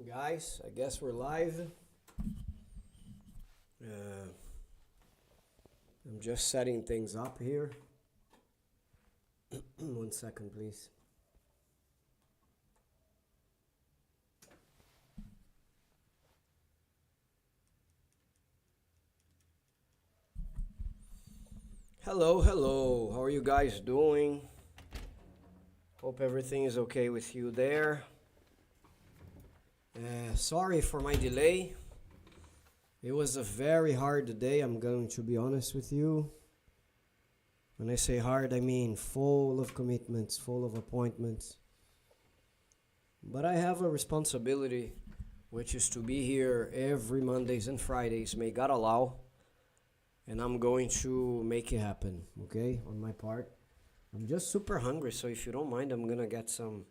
Guys, I guess we're live. Uh, I'm just setting things up here. 1 second, please. Hello, hello. How are you guys doing? Hope everything is okay with you there. Sorry for my delay. It was a very hard day, I'm going to be honest with you. When I say hard, I mean full of commitments, full of appointments. But I have a responsibility, which is to be here every Mondays and Fridays, may God allow. And I'm going to make it happen, okay, on my part. I'm just super hungry, so if you don't mind, I'm gonna get some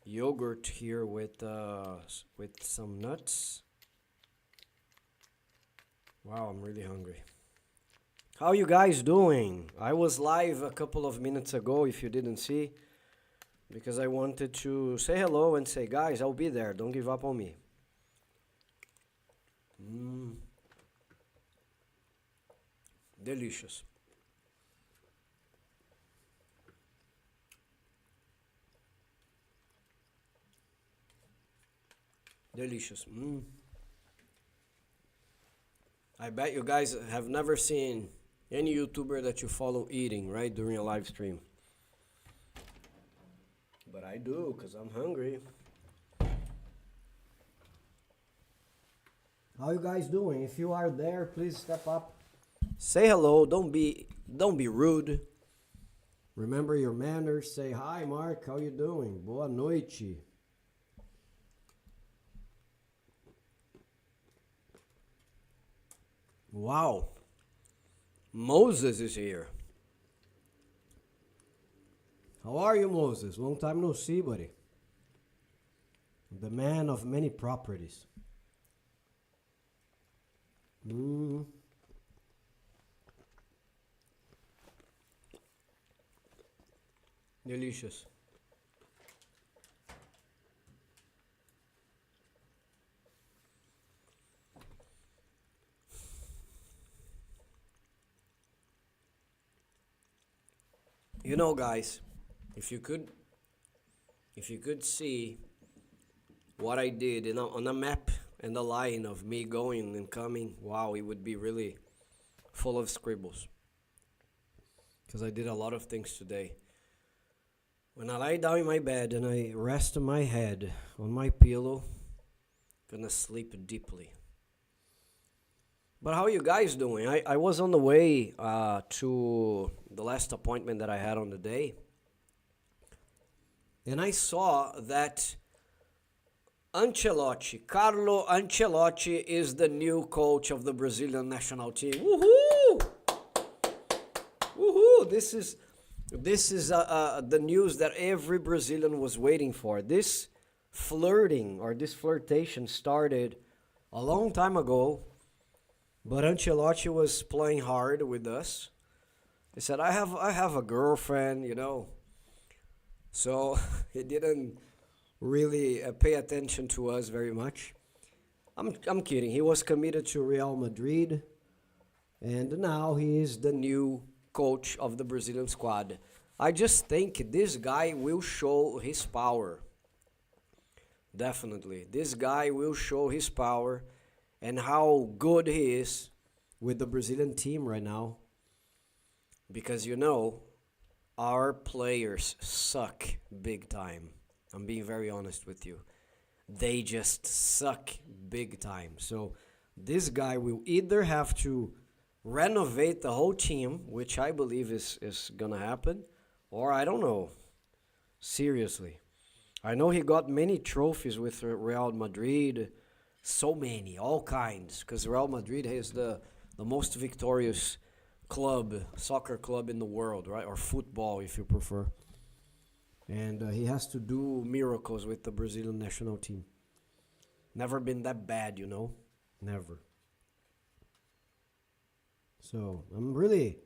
yogurt here with some nuts. Wow, I'm really hungry. How you guys doing? I was live a couple of minutes ago, if you didn't see, because I wanted to say hello and say, guys, I'll be there. Don't give up on me. Delicious. Delicious. I bet you guys have never seen any YouTuber that you follow eating, right, during a live stream. But I do, because I'm hungry. How you guys doing? If you are there, please step up. Say hello. Don't be rude. Remember your manners. Say hi, Mark. How you doing? Boa noite. Wow. Moses is here. How are you, Moses? Long time no see, buddy. The man of many properties. Delicious. You know, guys, if you could see what I did on a map and a line of me going and coming, wow, it would be really full of scribbles. Because I did a lot of things today. When I lie down in my bed and I rest my head on my pillow, gonna sleep deeply. But how are you guys doing? I was on the way to the last appointment that I had on the day. And I saw that Carlo Ancelotti is the new coach of the Brazilian national team. Woohoo! Woohoo! This is the news that every Brazilian was waiting for. This flirting or this flirtation started a long time ago, but Ancelotti was playing hard with us. He said, I have a girlfriend, you know. So he didn't really pay attention to us very much. I'm kidding. He was committed to Real Madrid, and now he is the new coach of the Brazilian squad. I just think this guy will show his power. Definitely. This guy will show his power and how good he is with the Brazilian team right now. Because, you know, our players suck big time. I'm being very honest with you. They just suck big time. So this guy will either have to renovate the whole team, which I believe is gonna happen, or I don't know. Seriously. I know he got many trophies with Real Madrid, so many, all kinds, because Real Madrid is the most victorious soccer club in the world, right? Or football, if you prefer. And he has to do miracles with the Brazilian national team. Never been that bad, you know? Never. So I'm really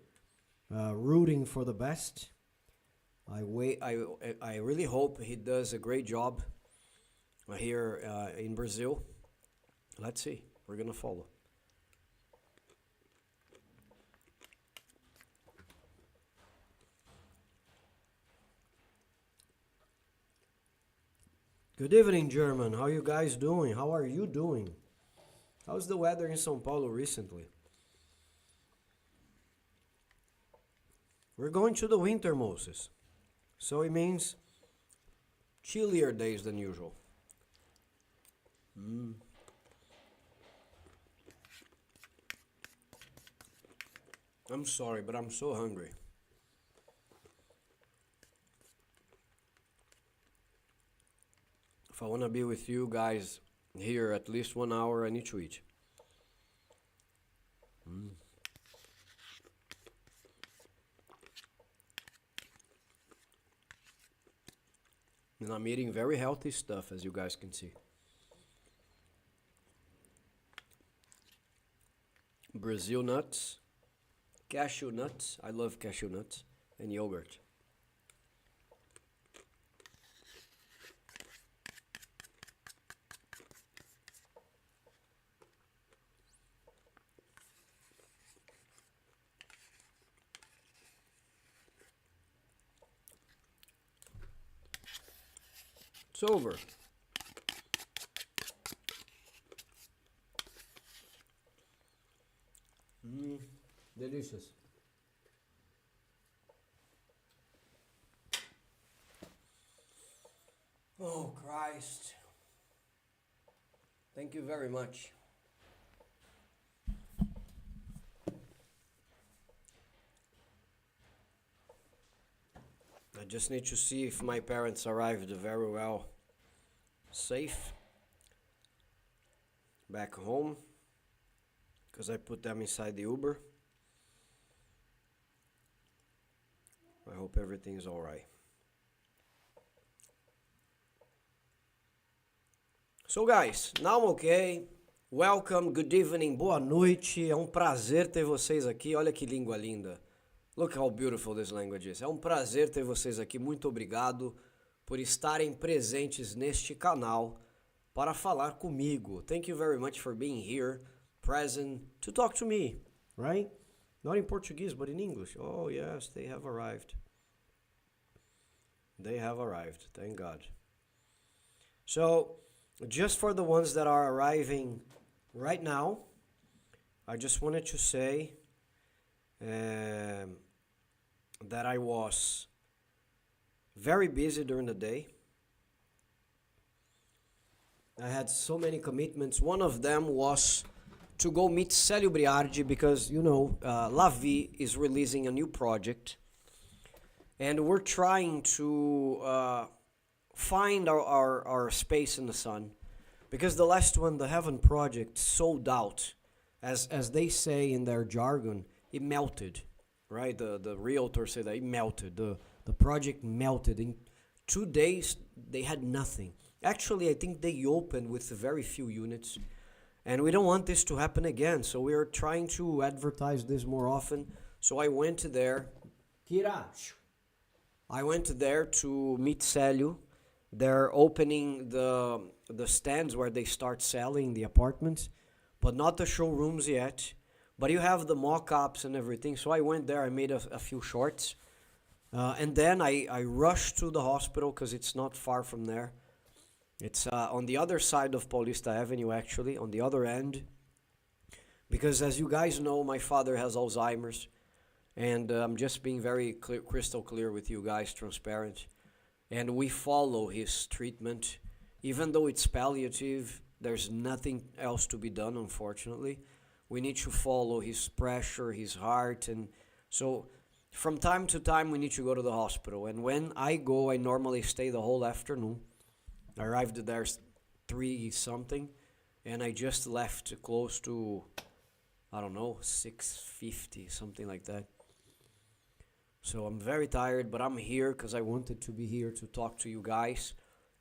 rooting for the best. I really hope he does a great job. here in Brazil. Let's see. We're going to follow. Good evening, German. How you guys doing? How are you doing? How's the weather in São Paulo recently? We're going to the winter, Moses. So it means chillier days than usual. I'm sorry, but I'm so hungry. If I want to be with you guys here at least 1 hour, I need to eat. And I'm eating very healthy stuff, as you guys can see. Brazil nuts, cashew nuts. I love cashew nuts, and yogurt. It's over. Delicious. Oh, Christ. Thank you very much. I just need to see if my parents arrived very well, safe, back home, because I put them inside the Uber. I hope everything's all right. So guys, now I'm okay. Welcome, good evening, boa noite. É um prazer ter vocês aqui. Olha que língua linda. Look how beautiful this language is. É um prazer ter vocês aqui. Muito obrigado por estarem presentes neste canal para falar comigo. Thank you very much for being here, present, to talk to me, right? Not in Portuguese, but in English. Oh yes, they have arrived. They have arrived, thank God. So, just for the ones that are arriving right now, I just wanted to say that I was very busy during the day. I had so many commitments. One of them was to go meet Célio Briardi because, you know, La Vie is releasing a new project. And we're trying to find our space in the sun. Because the last one, the Heaven Project, sold out. As they say in their jargon, it melted. Right? The realtors say that it melted. The project melted. In 2 days, they had nothing. Actually, I think they opened with very few units. And we don't want this to happen again. So we're trying to advertise this more often. So I went there. Kira! I went there to meet Célio. They're opening the stands where they start selling the apartments, but not the showrooms yet. But you have the mock-ups and everything. So I went there. I made a few shorts. And then I rushed to the hospital because it's not far from there. It's on the other side of Paulista Avenue, actually, on the other end. Because as you guys know, my father has Alzheimer's. And I'm just being very crystal clear with you guys, transparent. And we follow his treatment. Even though it's palliative, there's nothing else to be done, unfortunately. We need to follow his pressure, his heart. And so from time to time, we need to go to the hospital. And when I go, I normally stay the whole afternoon. I arrived there 3-something. And I just left close to, I don't know, 6:50, something like that. So I'm very tired, but I'm here because I wanted to be here to talk to you guys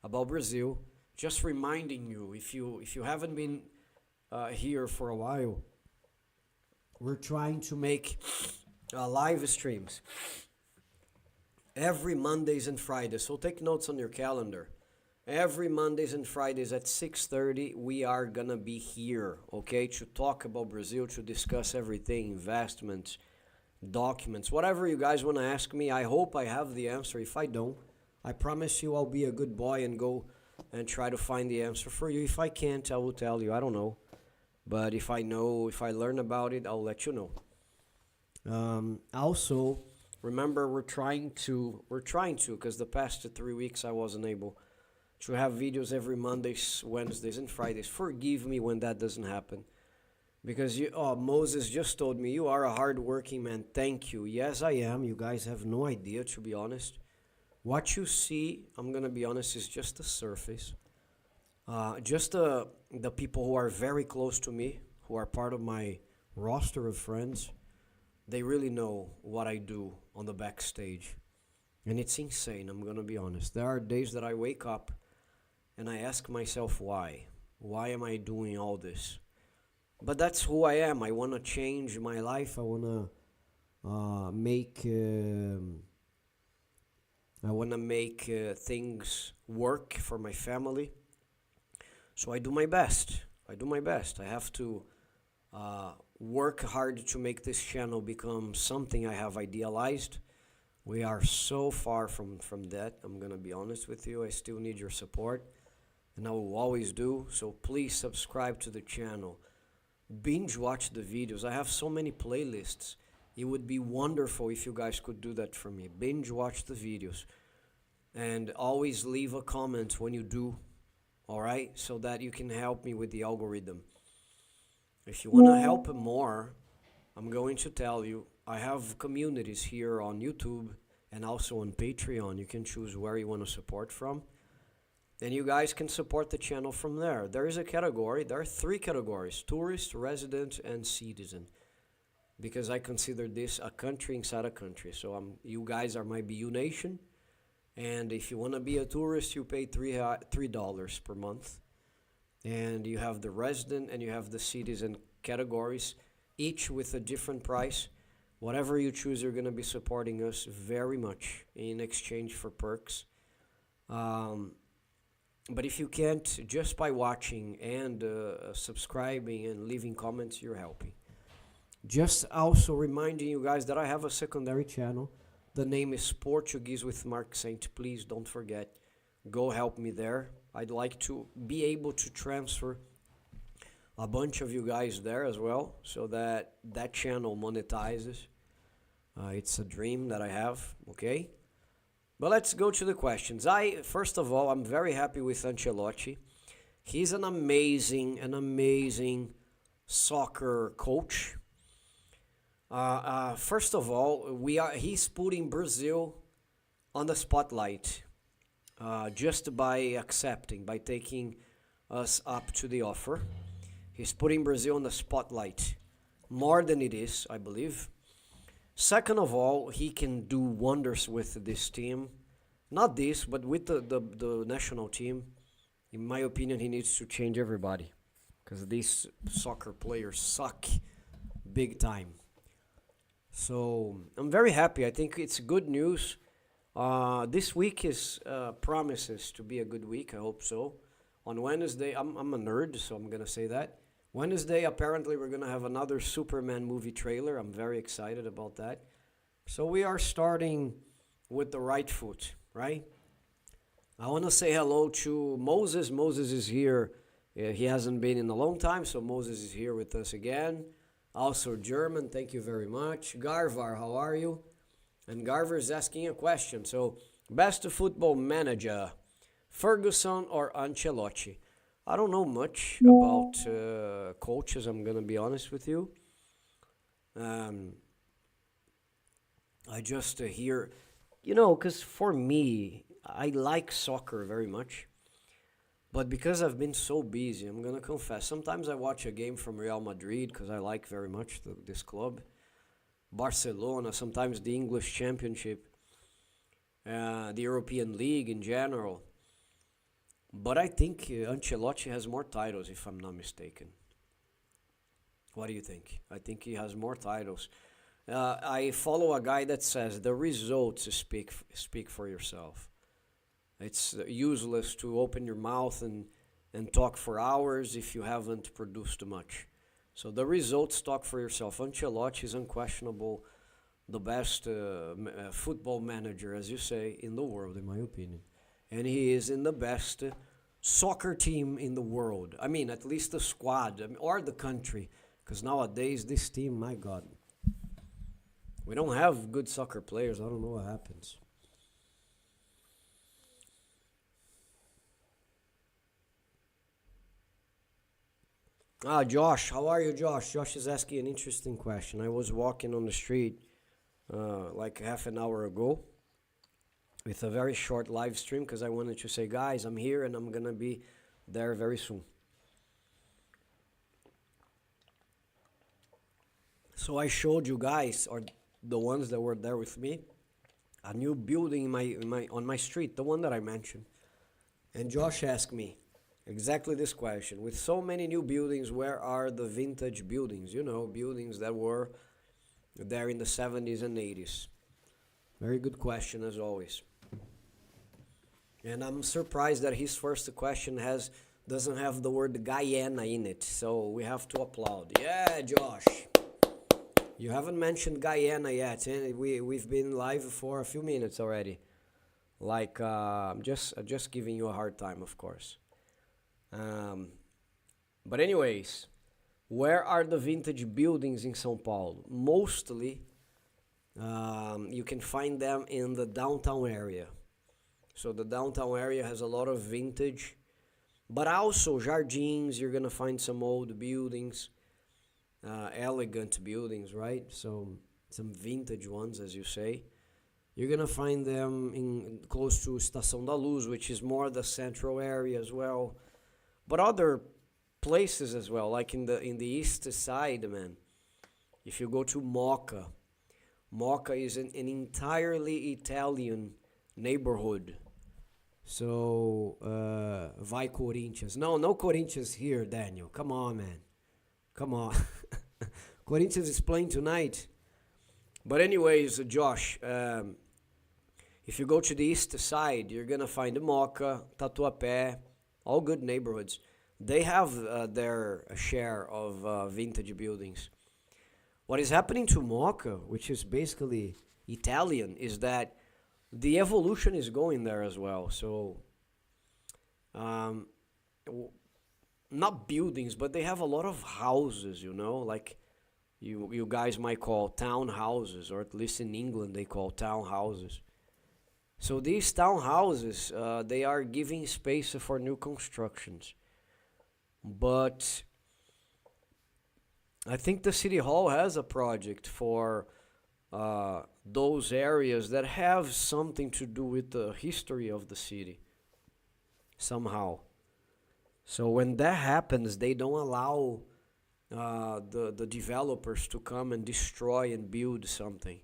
about Brazil. Just reminding you, if you haven't been here for a while, we're trying to make live streams every Mondays and Fridays. So take notes on your calendar. Every Mondays and Fridays at 6:30, we are gonna be here, okay, to talk about Brazil, to discuss everything, investments, documents, whatever you guys want to ask me. I hope I have the answer. If I don't, I promise you I'll be a good boy and go and try to find the answer for you. If I can't, I will tell you. I don't know. But if I know, if I learn about it, I'll let you know. Also, remember we're trying to, because the past 3 weeks I wasn't able to have videos every Mondays, Wednesdays, and Fridays. Forgive me when that doesn't happen. Because Moses just told me, you are a hardworking man. Thank you. Yes, I am. You guys have no idea, to be honest. What you see, I'm going to be honest, is just the surface. Just the people who are very close to me, who are part of my roster of friends, they really know what I do on the backstage. And it's insane, I'm going to be honest. There are days that I wake up and I ask myself why. Why am I doing all this? But that's who I am. I want to change my life. I want to make things work for my family. So I do my best. I have to work hard to make this channel become something I have idealized. We are so far from that. I'm going to be honest with you. I still need your support, and I will always do. So please subscribe to the channel. Binge watch the videos. I have so many playlists. It would be wonderful if you guys could do that for me. Binge watch the videos. And always leave a comment when you do. Alright? So that you can help me with the algorithm. If you want to help more, I'm going to tell you, I have communities here on YouTube and also on Patreon. You can choose where you want to support from. And you guys can support the channel from there. There is a category, there are 3 categories: tourist, resident, and citizen. Because I consider this a country inside a country. So you guys are my BU Nation. And if you want to be a tourist, you pay $3 per month. And you have the resident and you have the citizen categories, each with a different price. Whatever you choose, you're going to be supporting us very much in exchange for perks. But if you can't, just by watching and subscribing and leaving comments, you're helping. Just also reminding you guys that I have a secondary channel. The name is Portuguese with Mark Saint. Please don't forget. Go help me there. I'd like to be able to transfer a bunch of you guys there as well, so that that channel monetizes. It's a dream that I have, okay? But let's go to the questions. First of all, I'm very happy with Ancelotti. He's an amazing soccer coach. First of all, he's putting Brazil on the spotlight, just by taking us up to the offer. He's putting Brazil on the spotlight more than it is, I believe. Second of all, he can do wonders with this team. Not this, but with the national team. In my opinion, he needs to change everybody, because these soccer players suck big time. So I'm very happy. I think it's good news. This week promises to be a good week. I hope so. On Wednesday, I'm a nerd, so I'm going to say that. Wednesday, apparently, we're going to have another Superman movie trailer. I'm very excited about that. So we are starting with the right foot, right? I want to say hello to Moses. Moses is here. He hasn't been in a long time, so Moses is here with us again. Also German, thank you very much. Garvar, how are you? And Garvar is asking a question. So, best football manager, Ferguson or Ancelotti? I don't know much about coaches, I'm going to be honest with you. I just hear, because for me, I like soccer very much. But because I've been so busy, I'm going to confess, sometimes I watch a game from Real Madrid because I like very much this club. Barcelona, sometimes the English Championship, the European League in general. But I think Ancelotti has more titles, if I'm not mistaken. What do you think? I think he has more titles. I follow a guy that says the results speak for yourself. It's useless to open your mouth and talk for hours if you haven't produced much. So the results talk for yourself. Ancelotti is unquestionable the best football manager, as you say, in the world, in my opinion. And he is in the best soccer team in the world. I mean, at least the squad, or the country. Because nowadays, this team, my God, we don't have good soccer players. I don't know what happens. Ah, Josh, how are you, Josh? Josh is asking an interesting question. I was walking on the street like half an hour ago with a very short live stream because I wanted to say, guys, I'm here and I'm gonna be there very soon. So I showed you guys, or the ones that were there with me, a new building in my on my street, the one that I mentioned. And Josh asked me exactly this question. With so many new buildings, where are the vintage buildings? You know, buildings that were there in the 70s and 80s. Very good question as always. And I'm surprised that his first question has doesn't have the word Guyana in it. So we have to applaud. Yeah, Josh. You haven't mentioned Guyana yet, and we've been live for a few minutes already. Like I'm just giving you a hard time, of course. Um, but anyways, where are the vintage buildings in São Paulo? Mostly, you can find them in the downtown area. So the downtown area has a lot of vintage, but also Jardins. You're gonna find some old buildings, elegant buildings, right? So some vintage ones, as you say. You're gonna find them in close to Estação da Luz, which is more the central area as well. But other places as well, like in the east side, man. If you go to Moca, Moca is an entirely Italian neighborhood. So, vai Corinthians. No, no Corinthians here, Daniel. Come on, man. Come on. Corinthians is playing tonight. But anyways, Josh, if you go to the east side, you're gonna find Moca, Tatuapé, all good neighborhoods. They have their share of vintage buildings. What is happening to Mocha, which is basically Italian, is that the evolution is going there as well. So, um, not buildings, but they have a lot of houses, like you guys might call townhouses, or at least in England they call townhouses. So these townhouses, they are giving space for new constructions. But I think the city hall has a project for those areas that have something to do with the history of the city somehow. So when that happens, they don't allow the developers to come and destroy and build something.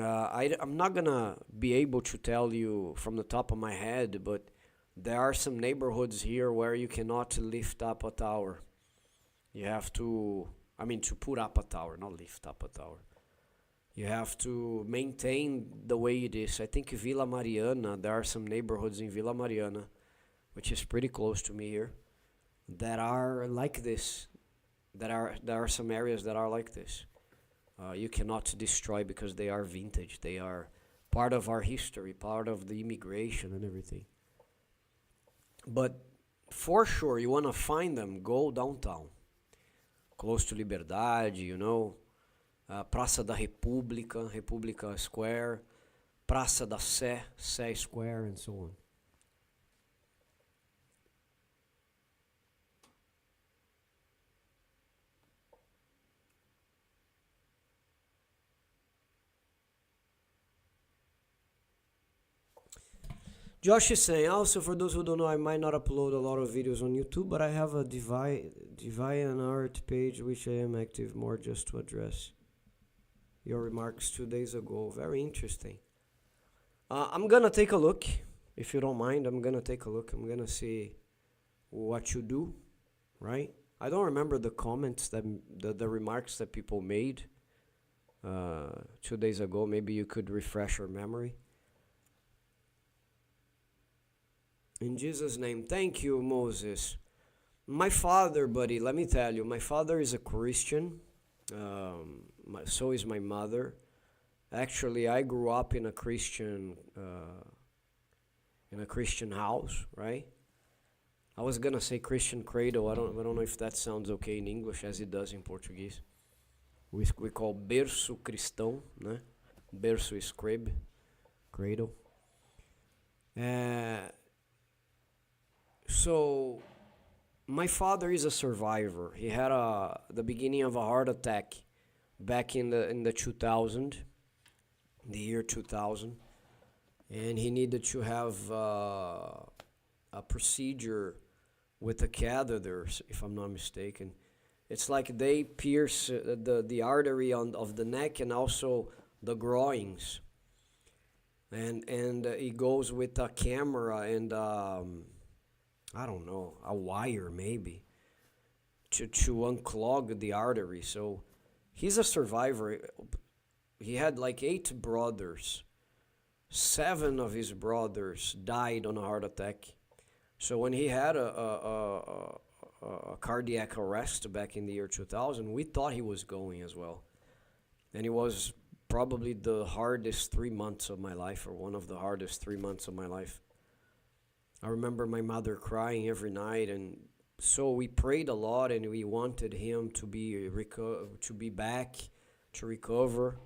I'm not gonna be able to tell you from the top of my head, but there are some neighborhoods here where you cannot lift up a tower. You have to, I mean, to put up a tower, not lift up a tower. You have to maintain the way it is. I think Vila Mariana, there are some neighborhoods in Vila Mariana, which is pretty close to me here, that are like this. There are some areas that are like this. You cannot destroy because they are vintage. They are part of our history, part of the immigration and everything. But for sure, you want to find them, go downtown, close to Liberdade, Praça da República, República Square, Praça da Sé, Sé Square, and so on. Josh is saying, also for those who don't know, I might not upload a lot of videos on YouTube, but I have a Divine Art page which I am active more just to address your remarks 2 days ago. Very interesting. I'm gonna take a look, if you don't mind. I'm gonna take a look. I'm gonna see what you do, right? I don't remember the comments that the remarks that people made 2 days ago. Maybe you could refresh your memory. In Jesus' name. Thank you, Moses. My father, buddy, let me tell you, my father is a Christian. So is my mother. Actually, I grew up in a Christian house, right? I was gonna say Christian cradle. I don't know if that sounds okay in English as it does in Portuguese. We call berço cristão, né? Berço is crib, cradle. Uh, so my father is a survivor. He had the beginning of a heart attack back in the 2000, the year 2000, and he needed to have a procedure with a catheter, if I'm not mistaken. It's like they pierce the artery of the neck and also the groins, and it goes with a camera and I don't know, a wire maybe to unclog the artery. So he's a survivor. He had like 8 brothers. 7 of his brothers died on a heart attack. So when he had a cardiac arrest back in the year 2000, we thought he was going as well. And it was probably the hardest 3 months of my life, or one of the hardest 3 months of my life. I remember my mother crying every night, and so we prayed a lot, and we wanted him to be back, to recover,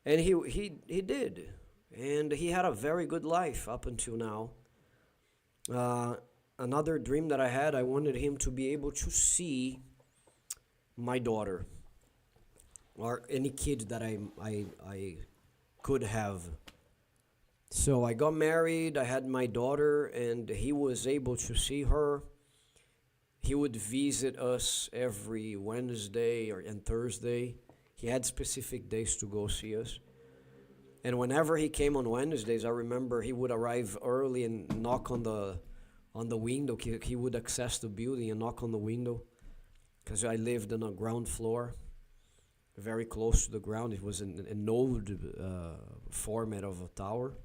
and he did, and he had a very good life up until now. Another dream that I had, I wanted him to be able to see my daughter or any kid that I could have. So I got married, I had my daughter, and he was able to see her. He would visit us every Wednesday and Thursday. He had specific days to go see us. And whenever he came on Wednesdays, I remember he would arrive early and knock on the window. He would access the building and knock on the window, because I lived on a ground floor, very close to the ground. It was an old format of a tower.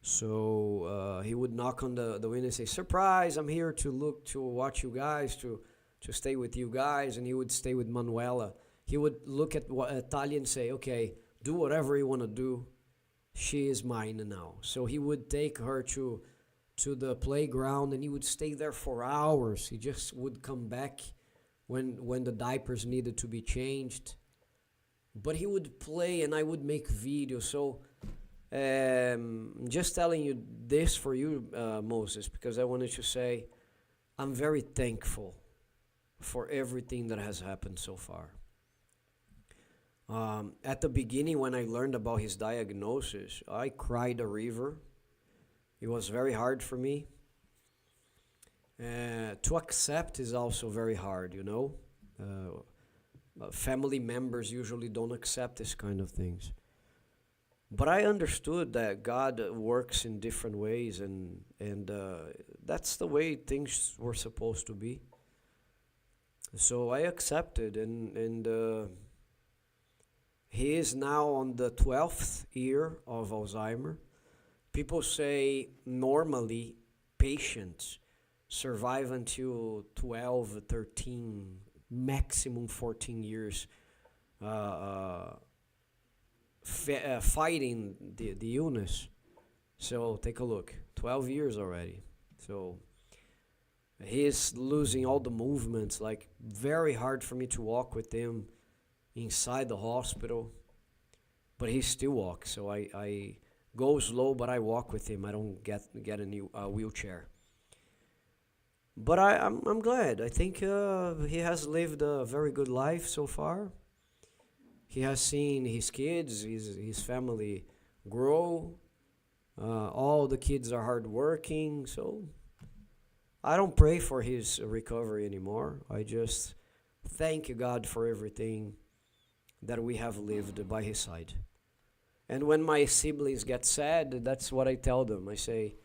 So he would knock on the window and say, "Surprise, I'm here to watch you guys, to stay with you guys." And he would stay with Manuela. He would look at Talia and say, "Okay, do whatever you want to do. She is mine now." So he would take her to the playground, and he would stay there for hours. He just would come back when the diapers needed to be changed. But he would play, and I would make videos. So just telling you this for you, Moses, because I wanted to say I'm very thankful for everything that has happened so far. At the beginning, when I learned about his diagnosis, I cried a river. It was very hard for me. To accept is also very hard, you know. Family members usually don't accept this kind of things. But I understood that God works in different ways, and that's the way things were supposed to be. So I accepted, and he is now on the 12th year of Alzheimer. People say normally patients survive until 12, 13, maximum 14 years fighting the illness. So take a look, 12 years already. So he's losing all the movements, like very hard for me to walk with him inside the hospital, but he still walks. So I go slow, but I walk with him. I don't get a new wheelchair. But I'm glad. I think he has lived a very good life so far. He has seen his kids, his family grow. All the kids are hardworking, so I don't pray for his recovery anymore. I just thank God for everything that we have lived by his side. And when my siblings get sad, that's what I tell them. I say,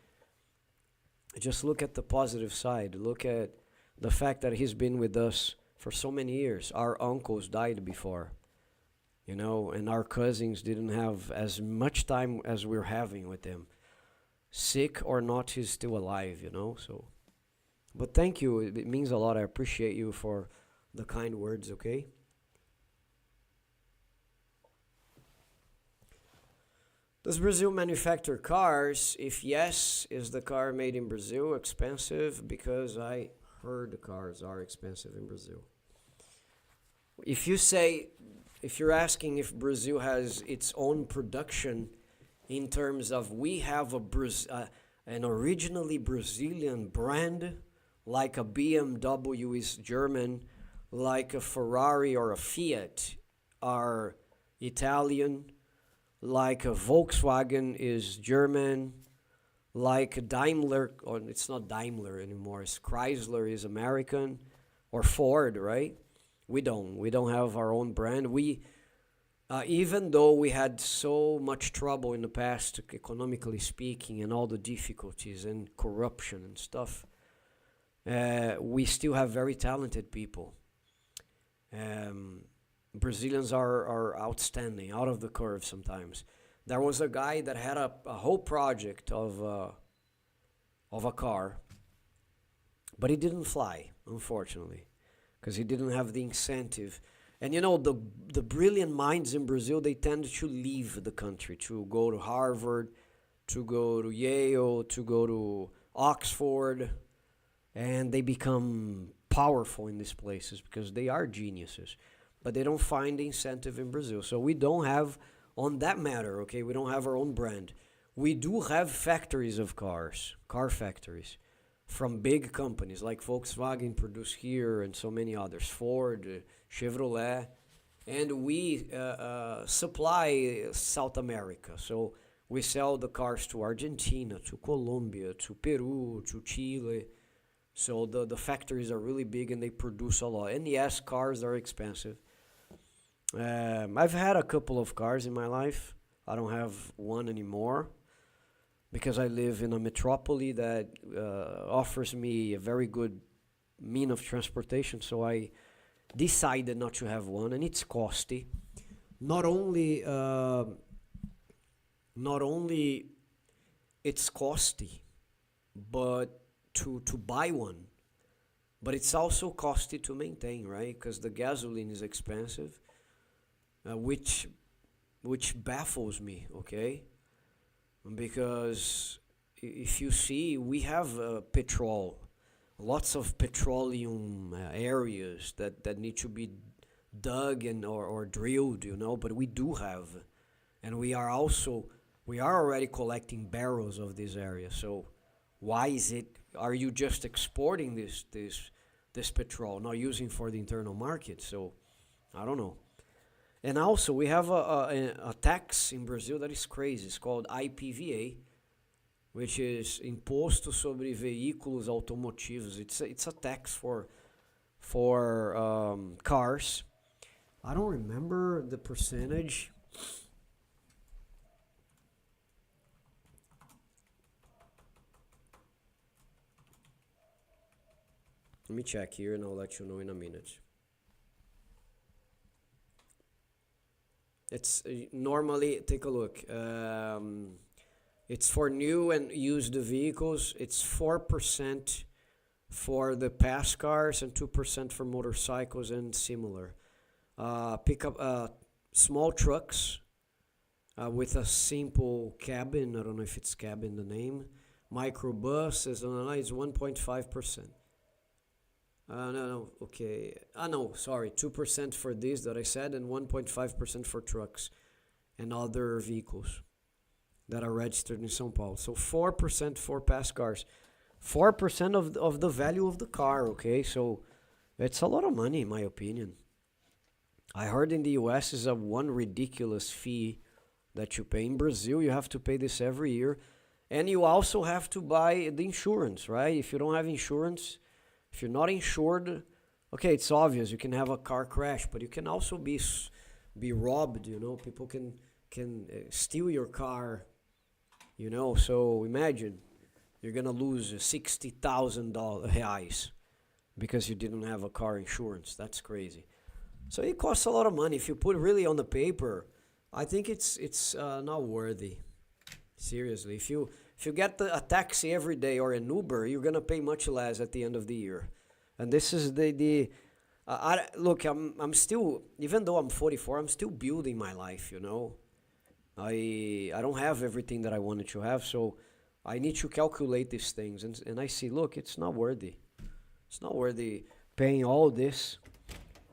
just look at the positive side. Look at the fact that he's been with us for so many years. Our uncles died before, and our cousins didn't have as much time as we're having with them. sick or not, he's still alive, you know. So, but thank you. It means a lot. I appreciate you for the kind words. Okay. Does Brazil manufacture cars? If yes, is the car made in Brazil expensive? Because I heard the cars are expensive in Brazil. If you say, if you're asking if Brazil has its own production in terms of we have an originally Brazilian brand, like a BMW is German, like a Ferrari or a Fiat are Italian, like a Volkswagen is German, like Daimler, or it's not Daimler anymore, it's Chrysler is American, or Ford, right? We don't have our own brand. We even though we had so much trouble in the past, economically speaking, and all the difficulties and corruption and stuff, we still have very talented people. Um, Brazilians are outstanding, out of the curve sometimes. There was a guy that had a whole project of a car, but it didn't fly, unfortunately, because he didn't have the incentive. And you know, the brilliant minds in Brazil, they tend to leave the country, to go to Harvard, to go to Yale, to go to Oxford, and they become powerful in these places because they are geniuses. But they don't find the incentive in Brazil. So we don't have, on that matter, okay, we don't have our own brand. We do have factories of cars, car factories, from big companies like Volkswagen produce here and so many others, Ford, Chevrolet, and we supply South America. So we sell the cars to Argentina, to Colombia, to Peru, to Chile. So the factories are really big and they produce a lot. And yes, cars are expensive. I've had a couple of cars in my life. I don't have one anymore because I live in a metropole that offers me a very good mean of transportation. So I decided not to have one, and it's costly. Not only, not only it's costly, but to buy one, but it's also costly to maintain, right? Because the gasoline is expensive, which baffles me, okay? Because if you see, we have petrol, lots of petroleum areas that need to be dug and or drilled, you know, but we do have, and we are already collecting barrels of this area. So why are you just exporting this petrol, not using for the internal market? So I don't know. And also, we have a tax in Brazil that is crazy. It's called IPVA, which is Imposto sobre Veículos Automotivos. It's a tax for cars. I don't remember the percentage. Let me check here and I'll let you know in a minute. It's normally, take a look. It's for new and used vehicles. It's 4% for the pass cars and 2% for motorcycles and similar. Pickup small trucks with a simple cabin. I don't know if it's cabin the name. Microbuses, it's 1.5%. No, okay. No, sorry. 2% for this that I said, and 1.5% for trucks and other vehicles that are registered in São Paulo. So 4% for pass cars. 4% of the value of the car, okay? So it's a lot of money, in my opinion. I heard in the US is a one ridiculous fee that you pay. In Brazil, you have to pay this every year. And you also have to buy the insurance, right? If you don't have insurance, if you're not insured, okay, it's obvious you can have a car crash, but you can also be robbed, you know. People can steal your car, you know. So imagine you're gonna lose $60,000 because you didn't have a car insurance. That's crazy. So it costs a lot of money. If you put really on the paper, I think it's not worthy. Seriously, If you get a taxi every day or an Uber, you're gonna pay much less at the end of the year. And this is the look. I'm still, even though I'm 44, I'm still building my life. You know, I don't have everything that I wanted to have, so I need to calculate these things. And I see, look, it's not worthy. It's not worthy paying all this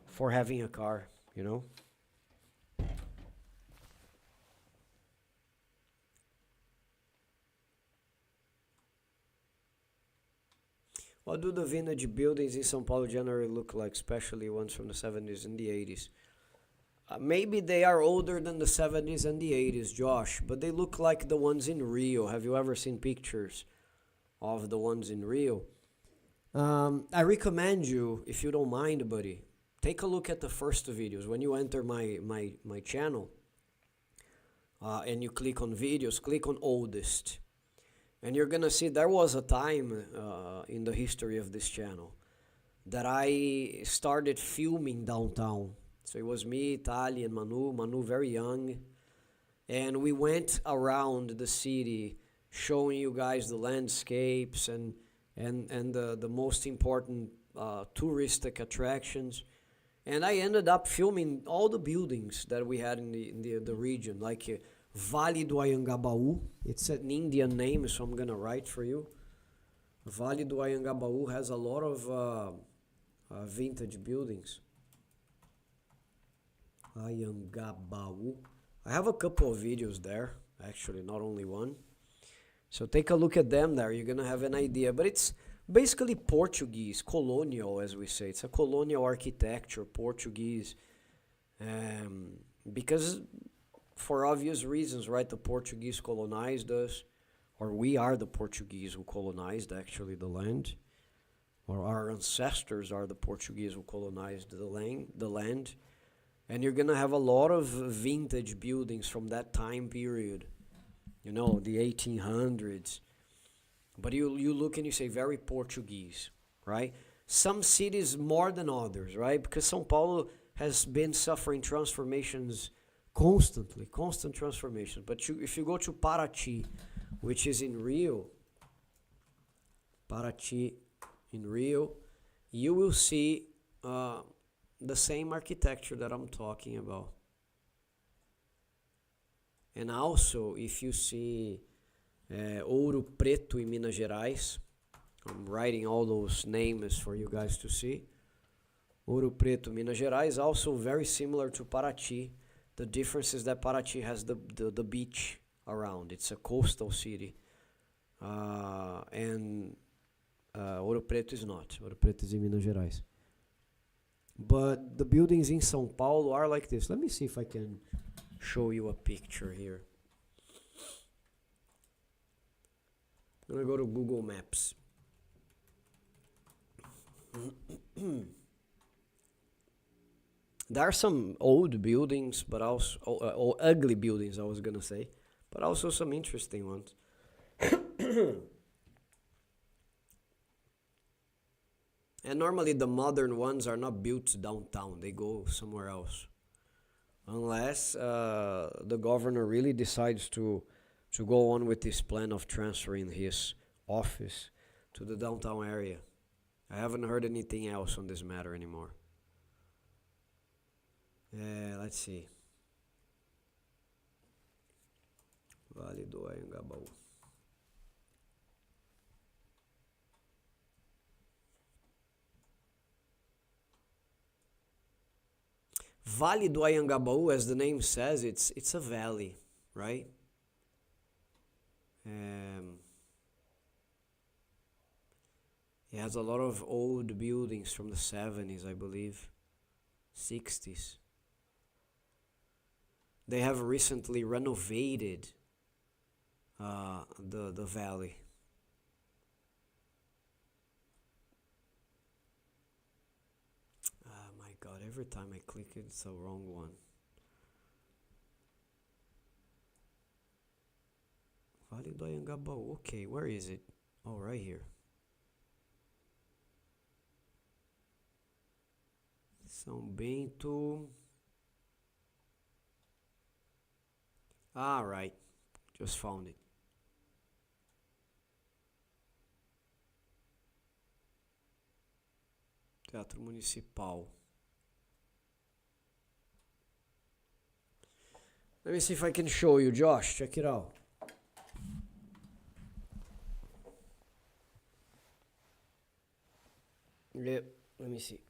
for having a car. You know. What do the vintage buildings in São Paulo generally look like, especially ones from the 70s and the 80s? Maybe they are older than the 70s and the 80s, Josh, but they look like the ones in Rio. Have you ever seen pictures of the ones in Rio? I recommend you, if you don't mind, buddy, take a look at the first videos. When you enter my channel and you click on videos, click on oldest. And you're gonna see there was a time in the history of this channel that I started filming downtown. So it was me, Tali, and Manu very young. And we went around the city showing you guys the landscapes and the most important touristic attractions. And I ended up filming all the buildings that we had in the region, like Vale do Anhangabaú. It's an Indian name, so I'm gonna write for you. Vale do Anhangabaú has a lot of vintage buildings. Anhangabaú. I have a couple of videos there, actually, not only one. So take a look at them there. You're gonna have an idea. But it's basically Portuguese, colonial, as we say. It's a colonial architecture, Portuguese, because for obvious reasons, right? The Portuguese colonized us, or we are the Portuguese who colonized actually the land, or our ancestors are the Portuguese who colonized the land. And you're gonna have a lot of vintage buildings from that time period, you know, the 1800s. But you look and you say very Portuguese, right? Some cities more than others, right? Because São Paulo has been suffering transformations constantly, constant transformation. But if you go to Paraty, which is in Rio, Paraty in Rio, you will see the same architecture that I'm talking about. And also, if you see Ouro Preto in Minas Gerais, I'm writing all those names for you guys to see. Ouro Preto, Minas Gerais, also very similar to Paraty. The difference is that Paraty has the beach around. It's a coastal city. And Ouro Preto is not. Ouro Preto is in Minas Gerais. But the buildings in São Paulo are like this. Let me see if I can show you a picture here. I'm going to go to Google Maps. There are some old buildings, but also ugly buildings, I was gonna say, but also some interesting ones. And normally the modern ones are not built downtown; they go somewhere else, unless the governor really decides to go on with this plan of transferring his office to the downtown area. I haven't heard anything else on this matter anymore. Let's see. Vale do Anhangabaú. Vale do Anhangabaú, as the name says, it's a valley, right? It has a lot of old buildings from the 70s, I believe, 60s. They have recently renovated the valley. My God, every time I click it, it's the wrong one. Vale do Anhangabaú. Okay, where is it? Oh, right here. São Bento. All right, just found it. Teatro Municipal. Let me see if I can show you, Josh. Check it out. Yep, let me see.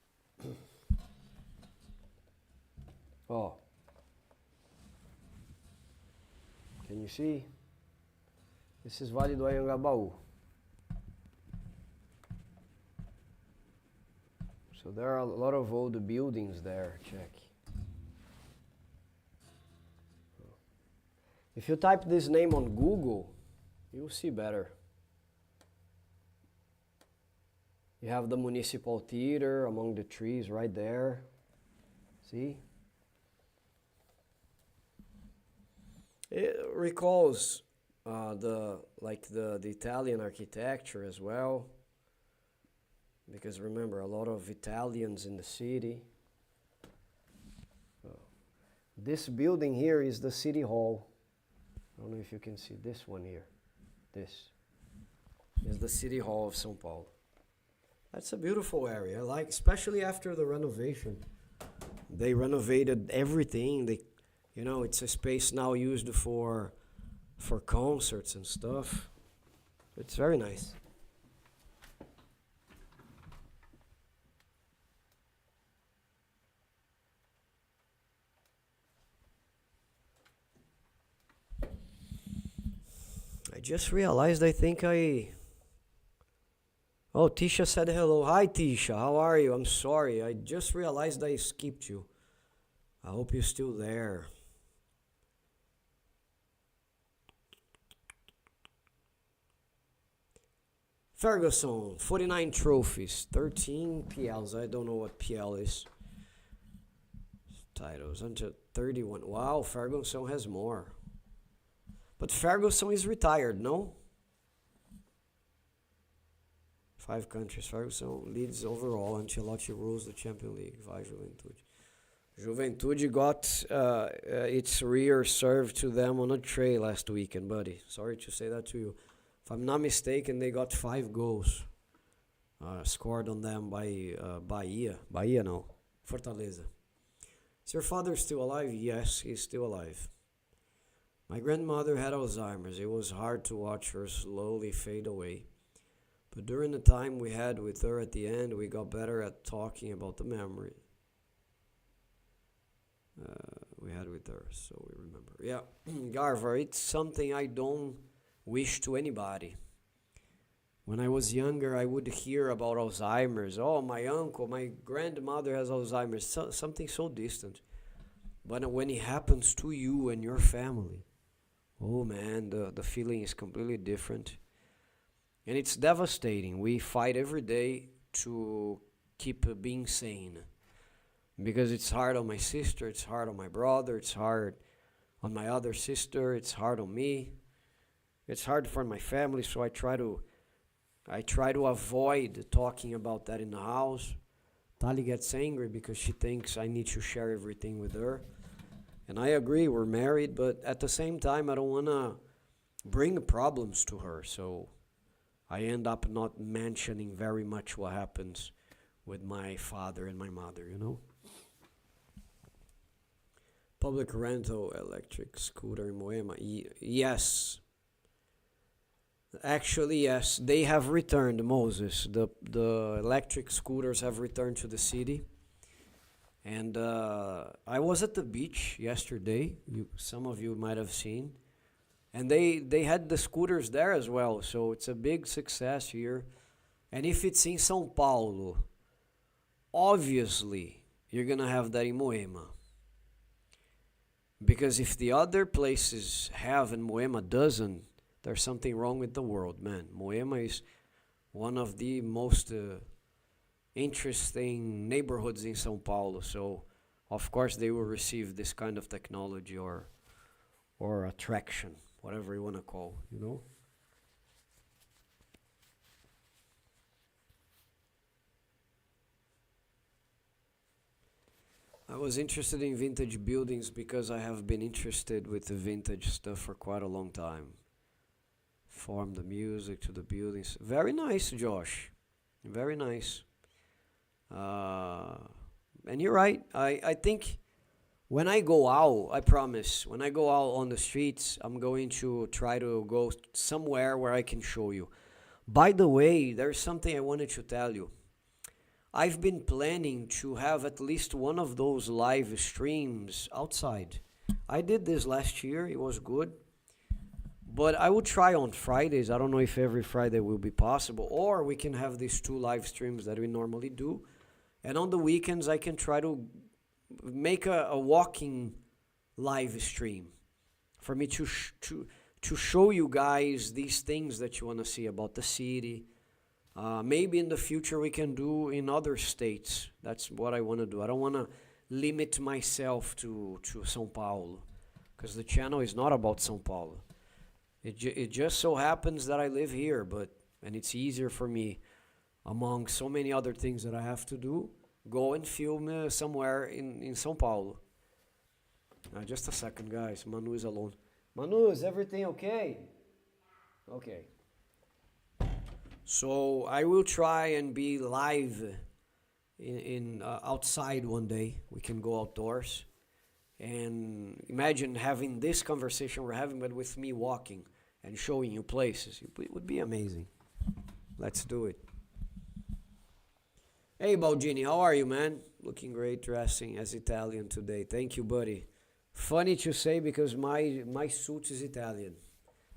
Oh. Can you see? This is Vale do Anhangabaú. So there are a lot of old buildings there. Check. If you type this name on Google, you'll see better. You have the Municipal Theater among the trees right there. See? It recalls the Italian architecture as well. Because remember, a lot of Italians in the city. This building here is the City Hall. I don't know if you can see this one here. This is the City Hall of São Paulo. That's a beautiful area. I like, especially after the renovation. They renovated everything. It's a space now used for concerts and stuff. It's very nice. I just realized Oh, Tisha said hello. Hi, Tisha. How are you? I'm sorry. I just realized I skipped you. I hope you're still there. Ferguson, 49 trophies, 13 PLs. I don't know what PL is. Titles, until 31. Wow, Ferguson has more. But Ferguson is retired, no? 5 countries. Ferguson leads overall. Ancelotti rules the Champions League. Vai, Juventude. Juventude got its rear served to them on a tray last weekend, buddy. Sorry to say that to you. If I'm not mistaken, they got 5 goals scored on them by Bahia. Bahia, no. Fortaleza. Is your father still alive? Yes, he's still alive. My grandmother had Alzheimer's. It was hard to watch her slowly fade away. But during the time we had with her at the end, we got better at talking about the memory we had with her, so we remember. Yeah, Garver, it's something I don't wish to anybody. When I was younger, I would hear about Alzheimer's. Oh, my uncle, my grandmother has Alzheimer's. Something so distant. But when it happens to you and your family, oh man, the feeling is completely different. And it's devastating. We fight every day to keep being sane. Because it's hard on my sister, it's hard on my brother, it's hard on my other sister, it's hard on me. It's hard for my family, so I try to avoid talking about that in the house. Tali gets angry because she thinks I need to share everything with her. And I agree, we're married, but at the same time, I don't want to bring problems to her. So I end up not mentioning very much what happens with my father and my mother, Public rental electric scooter in Moema. Yes. Actually, yes. They have returned, Moses. The electric scooters have returned to the city. And I was at the beach yesterday. Some of you might have seen. And they had the scooters there as well. So it's a big success here. And if it's in São Paulo, obviously, you're going to have that in Moema. Because if the other places have and Moema doesn't, there's something wrong with the world, man. Moema is one of the most interesting neighborhoods in São Paulo. So, of course, they will receive this kind of technology or attraction, whatever you want to call, I was interested in vintage buildings because I have been interested with the vintage stuff for quite a long time. From the music to the buildings. Very nice, Josh. Very nice. Uh, and you're right. I think when I go out, I promise, when I go out on the streets, I'm going to try to go somewhere where I can show you. By the way, there's something I wanted to tell you. I've been planning to have at least one of those live streams outside. I did this last year, it was good. But I will try on Fridays. I don't know if every Friday will be possible. Or we can have these two live streams that we normally do. And on the weekends, I can try to make a walking live stream for me to show you guys these things that you want to see about the city. Maybe in the future we can do in other states. That's what I want to do. I don't want to limit myself to São Paulo because the channel is not about São Paulo. It just so happens that I live here, and it's easier for me, among so many other things that I have to do, go and film somewhere in São Paulo. Just a second, guys. Manu is alone. Manu, is everything okay? Okay. So I will try and be live in outside one day. We can go outdoors. And imagine having this conversation we're having, but with me walking and showing you places. It would be amazing. Let's do it. Hey, Baldini, how are you, man? Looking great, dressing as Italian today. Thank you, buddy. Funny to say because my suit is Italian.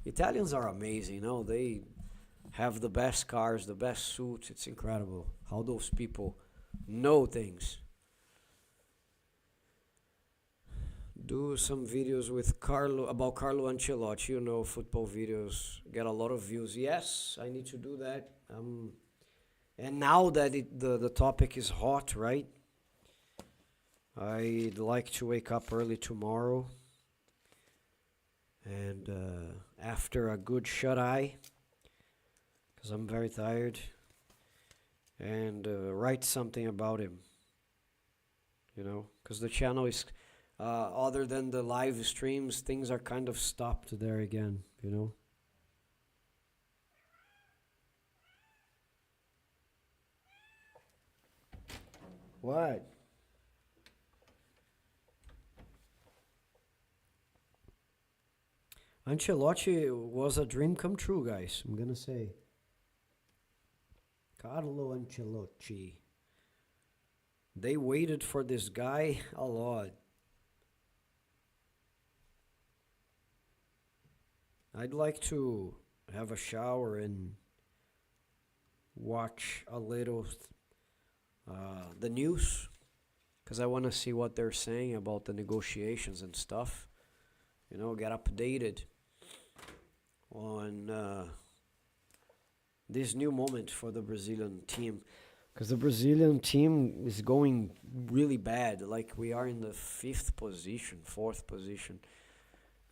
Italians are amazing, you know. They have the best cars, the best suits. It's incredible how those people know things. Do some videos with about Carlo Ancelotti. You know, football videos get a lot of views. Yes, I need to do that. And now that the topic is hot, right? I'd like to wake up early tomorrow and after a good shut-eye, because I'm very tired, and write something about him, you know, because the channel is, other than the live streams, things are kind of stopped there again, you know. What? Ancelotti was a dream come true, guys. I'm gonna say. Carlo Ancelotti. They waited for this guy a lot. I'd like to have a shower and watch a little the news because I want to see what they're saying about the negotiations and stuff. You know, get updated on this new moment for the Brazilian team, because the Brazilian team is going really bad. Like, we are in the fourth position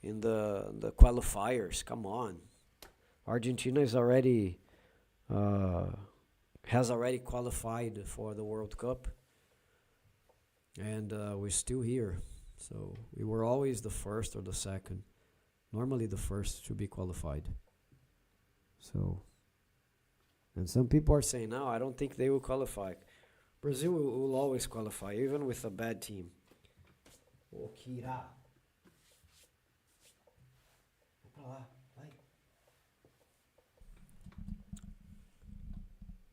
in the qualifiers. Come on, Argentina is already has already qualified for the World Cup, and we're still here. So we were always the first or the second. Normally the first to be qualified. So, and some people are saying, no, I don't think they will qualify. Brazil will always qualify, even with a bad team. Kira.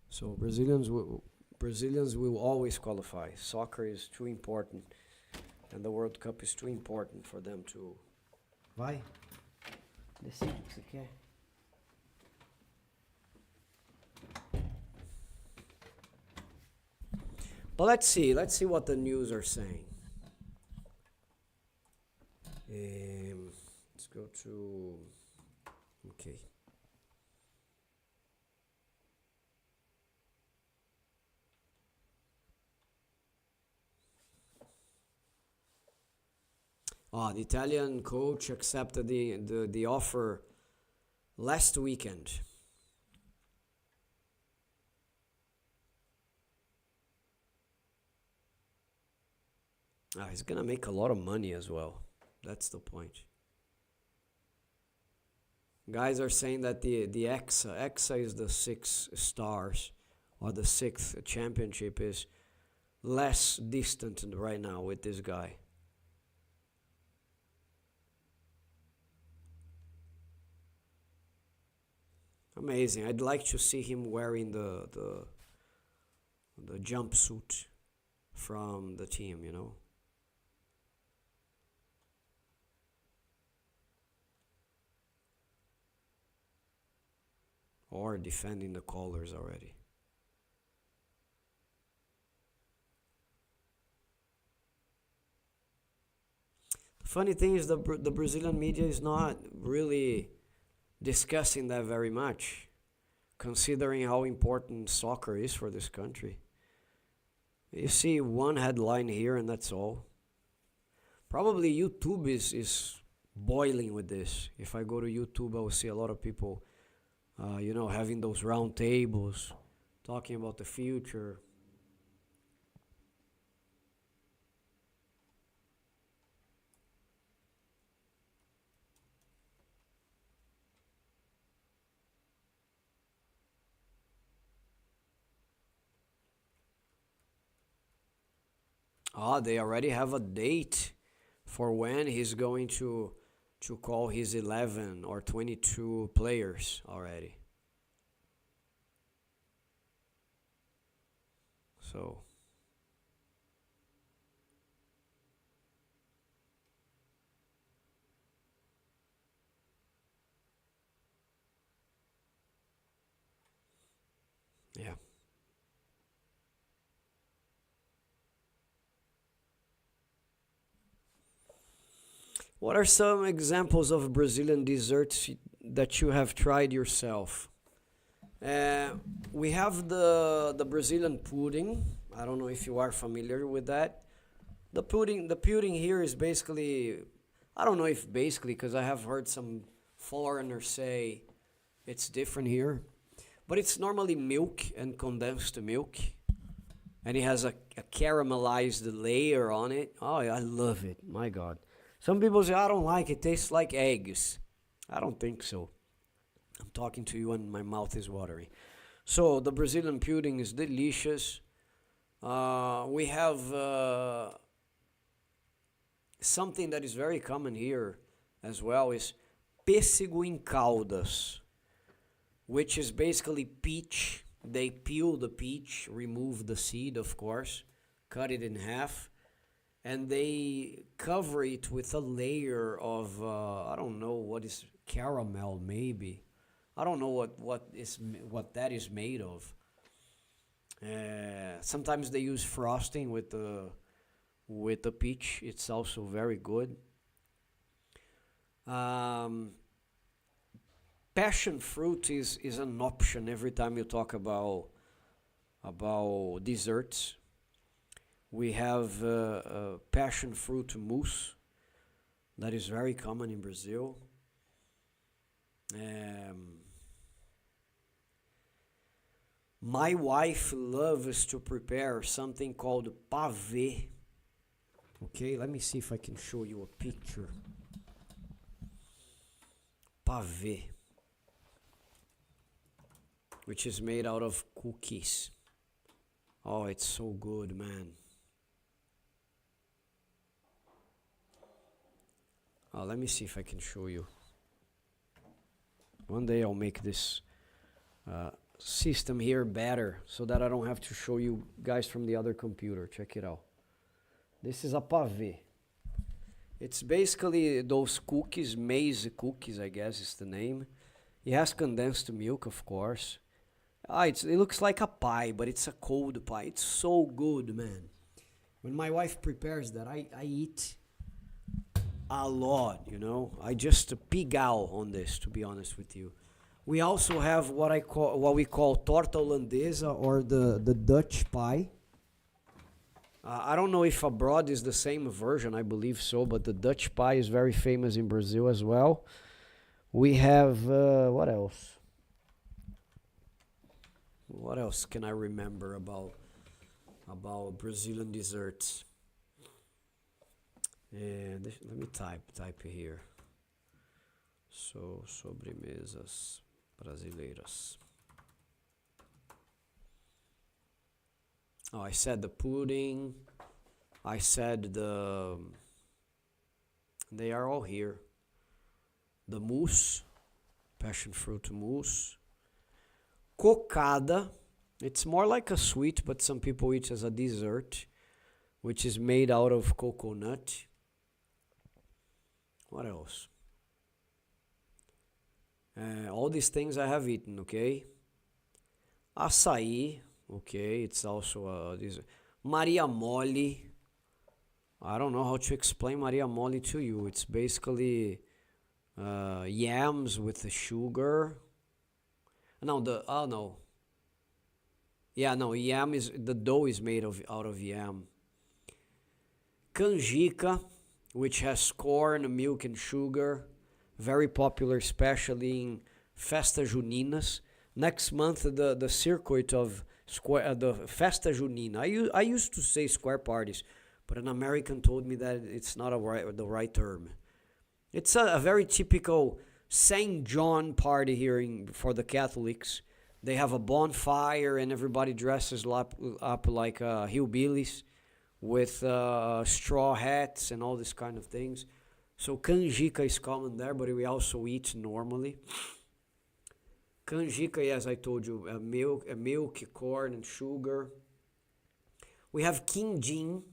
So Brazilians will always qualify. Soccer is too important, and the World Cup is too important for them to. Vai. Decide o que você quer. But let's see what the news are saying. Let's go to. Okay. The Italian coach accepted the offer last weekend. He's gonna make a lot of money as well. That's the point. Guys are saying that the Exa is the 6 stars or the sixth championship is less distant right now with this guy. Amazing. I'd like to see him wearing the jumpsuit from the team, you know. Or defending the colors already. The funny thing is the Brazilian media is not really discussing that very much, considering how important soccer is for this country. You see one headline here and that's all. Probably YouTube is boiling with this. If I go to YouTube, I will see a lot of people, having those round tables, talking about the future. They already have a date for when he's going to call his 11 or 22 players already. So yeah. What are some examples of Brazilian desserts that you have tried yourself? Uh, we have the Brazilian pudding. I don't know if you are familiar with that. The pudding here is basically, I don't know if basically, because I have heard some foreigners say it's different here, but it's normally milk and condensed milk, and it has a caramelized layer on it. Oh, I love it. My God. Some people say, I don't like it. It tastes like eggs. I don't think so. I'm talking to you and my mouth is watering. So the Brazilian pudding is delicious. We have something that is very common here as well is pêssego em caldas, which is basically peach. They peel the peach, remove the seed, of course, cut it in half, and they cover it with a layer of I don't know what is caramel, maybe. I don't know what that is made of. Sometimes they use frosting with the peach. It's also very good. Um, Passion fruit is an option every time you talk about desserts. We have passion fruit mousse that is very common in Brazil. Um, my wife loves to prepare something called pavê. Okay, let me see if I can show you a picture. Pavê, which is made out of cookies. Oh, it's so good, man. Let me see if I can show you. One day I'll make this system here better so that I don't have to show you guys from the other computer. Check it out. This is a pavê. It's basically those cookies, maize cookies, I guess is the name. It has condensed milk, of course. It looks like a pie, but it's a cold pie. It's so good, man. When my wife prepares that, I eat a lot, you know. I just pig out on this, to be honest with you. We also have what we call torta holandesa, or the Dutch pie. I don't know if abroad is the same version. I believe so, but the Dutch pie is very famous in Brazil as well. We have what else? What else can I remember about Brazilian desserts? Let me type here. So, sobremesas brasileiras. Oh, I said the pudding. I said the. They are all here. The mousse, passion fruit mousse. Cocada. It's more like a sweet, but some people eat as a dessert, which is made out of coconut. What else? All these things I have eaten, okay? Açaí, okay, it's also a dessert. Maria Mole. I don't know how to explain Maria Mole to you. It's basically yams with the sugar. No, oh no. Yeah, no, yam is the dough is made out of yam. Canjica, which has corn, milk, and sugar. Very popular, especially in Festa Juninas. Next month, the circuit of square, the Festa Junina. I used to say square parties, but an American told me that it's not the right term. It's a very typical Saint John party here for the Catholics. They have a bonfire and everybody dresses up like hillbillies with straw hats and all this kind of things. So canjica is common there, but we also eat normally. Canjica, as I told you, milk, corn, and sugar. We have quindim,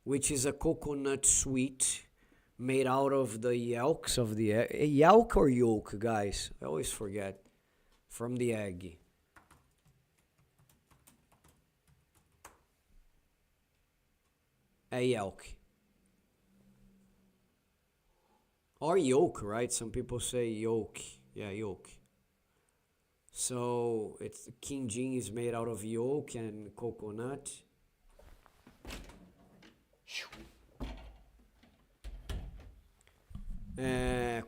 which is a coconut sweet made out of the yolks of the egg. Yolk or yolk, guys? I always forget. From the egg. A yolk. Or yolk, right? Some people say yolk. Yeah, yolk. So it's quindim is made out of yolk and coconut.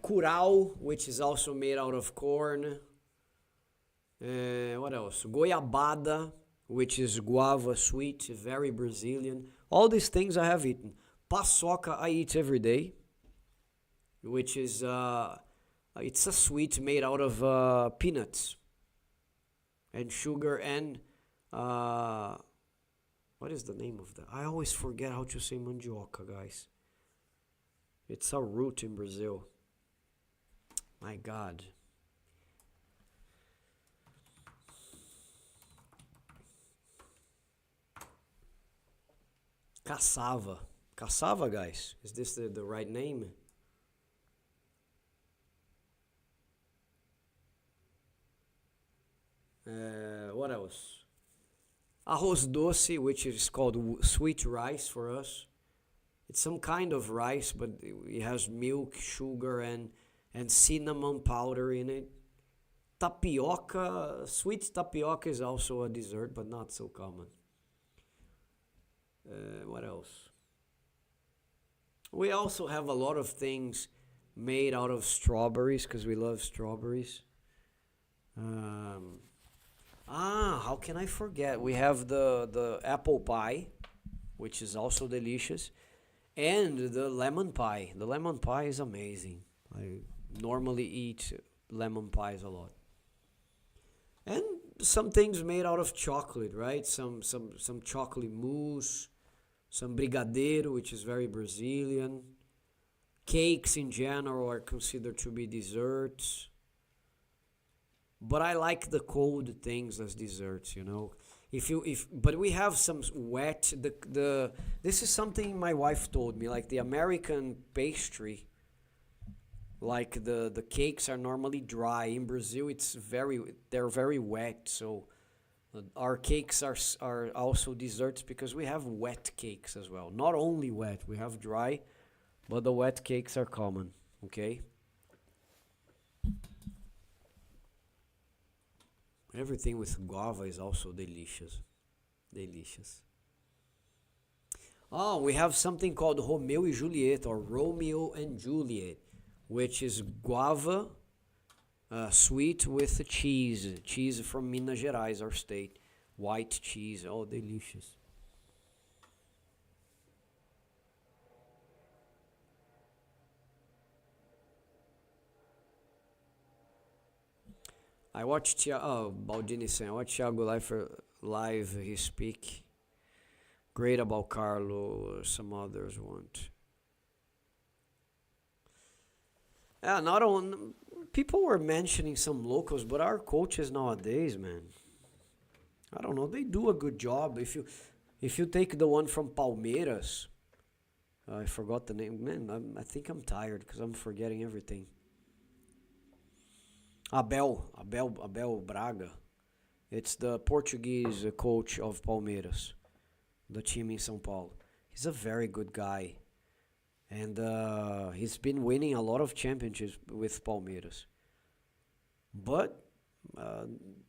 Curau, which is also made out of corn. What else? Goiabada, which is guava sweet, very Brazilian. All these things I have eaten. Paçoca I eat every day, which is it's a sweet made out of peanuts and sugar and what is the name of that? I always forget how to say mandioca, guys. It's a root in Brazil. My God. Cassava. Cassava, guys. Is this the right name? What else? Arroz doce, which is called sweet rice for us. It's some kind of rice, but it has milk, sugar, and cinnamon powder in it. Tapioca, sweet tapioca is also a dessert, but not so common. What else? We also have a lot of things made out of strawberries because we love strawberries. How can I forget? We have the apple pie, which is also delicious, and the lemon pie. The lemon pie is amazing. I normally eat lemon pies a lot. And some things made out of chocolate, right? Some chocolate mousse, some brigadeiro, which is very Brazilian. Cakes in general are considered to be desserts. But I like the cold things as desserts, you know. But we have some wet. This is something my wife told me. Like the American pastry, like the cakes are normally dry. In Brazil, they're very wet. So our cakes are also desserts because we have wet cakes as well. Not only wet, we have dry, but the wet cakes are common. Okay. Everything with guava is also delicious. Delicious. Oh, we have something called Romeo e Juliet or Romeo and Juliet, which is guava sweet with cheese. Cheese from Minas Gerais, our state. White cheese. Oh, delicious. I watched Baldini saying, I watched Thiago live he speak. Great about Carlo. Some others want. Yeah, not on. People were mentioning some locals, but our coaches nowadays, man, I don't know. They do a good job. If you take the one from Palmeiras, I forgot the name. Man, I think I'm tired because I'm forgetting everything. Abel Braga. It's the Portuguese coach of Palmeiras, the team in São Paulo. He's a very good guy, and he's been winning a lot of championships with Palmeiras. But uh,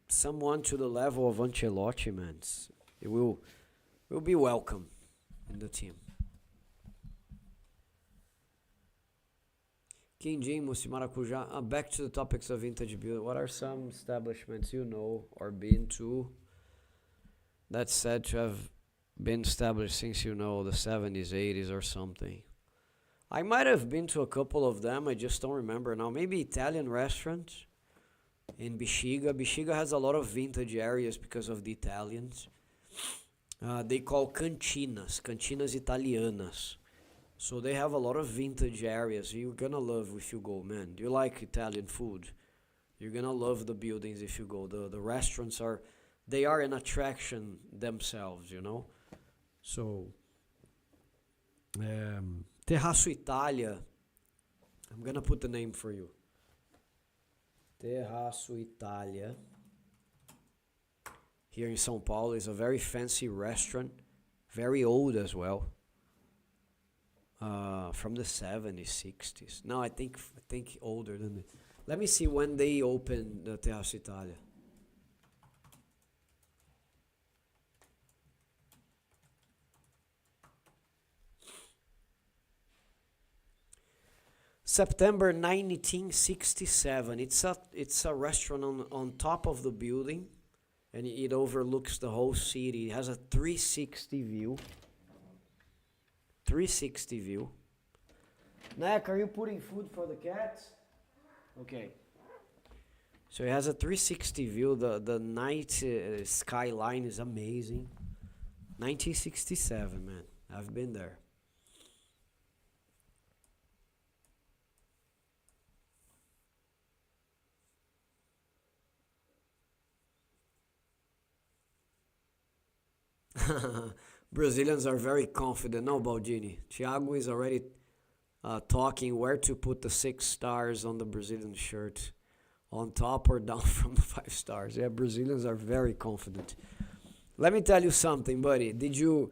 someone to the level of Ancelotti, man, it will be welcome in the team. Quindim, Mussi Maracujá. Back to the topics of vintage build. What are some establishments you know or been to that's said to have been established since the 70s, 80s, or something? I might have been to a couple of them. I just don't remember now. Maybe Italian restaurants in Bexiga. Bexiga has a lot of vintage areas because of the Italians. They call cantinas italianas. So they have a lot of vintage areas. You're gonna love if you go, man. Do you like Italian food? You're gonna love the buildings if you go. The restaurants they are an attraction themselves. So Terraço Italia. I'm gonna put the name for you. Terraço Italia. Here in São Paulo is a very fancy restaurant, very old as well. From the 70s, 60s. No, I think older than this. Let me see when they opened the Terraço Italia. September 1967. It's a restaurant on top of the building, and it overlooks the whole city. It has a 360 view. 360 view. Nak, are you putting food for the cats? Okay. So it has a 360 view. The night skyline is amazing. 1967, man. I've been there. Brazilians are very confident. No, Baldini. Thiago is already talking where to put the 6 stars on the Brazilian shirt, on top or down from the 5 stars. Yeah, Brazilians are very confident. Let me tell you something, buddy. Did you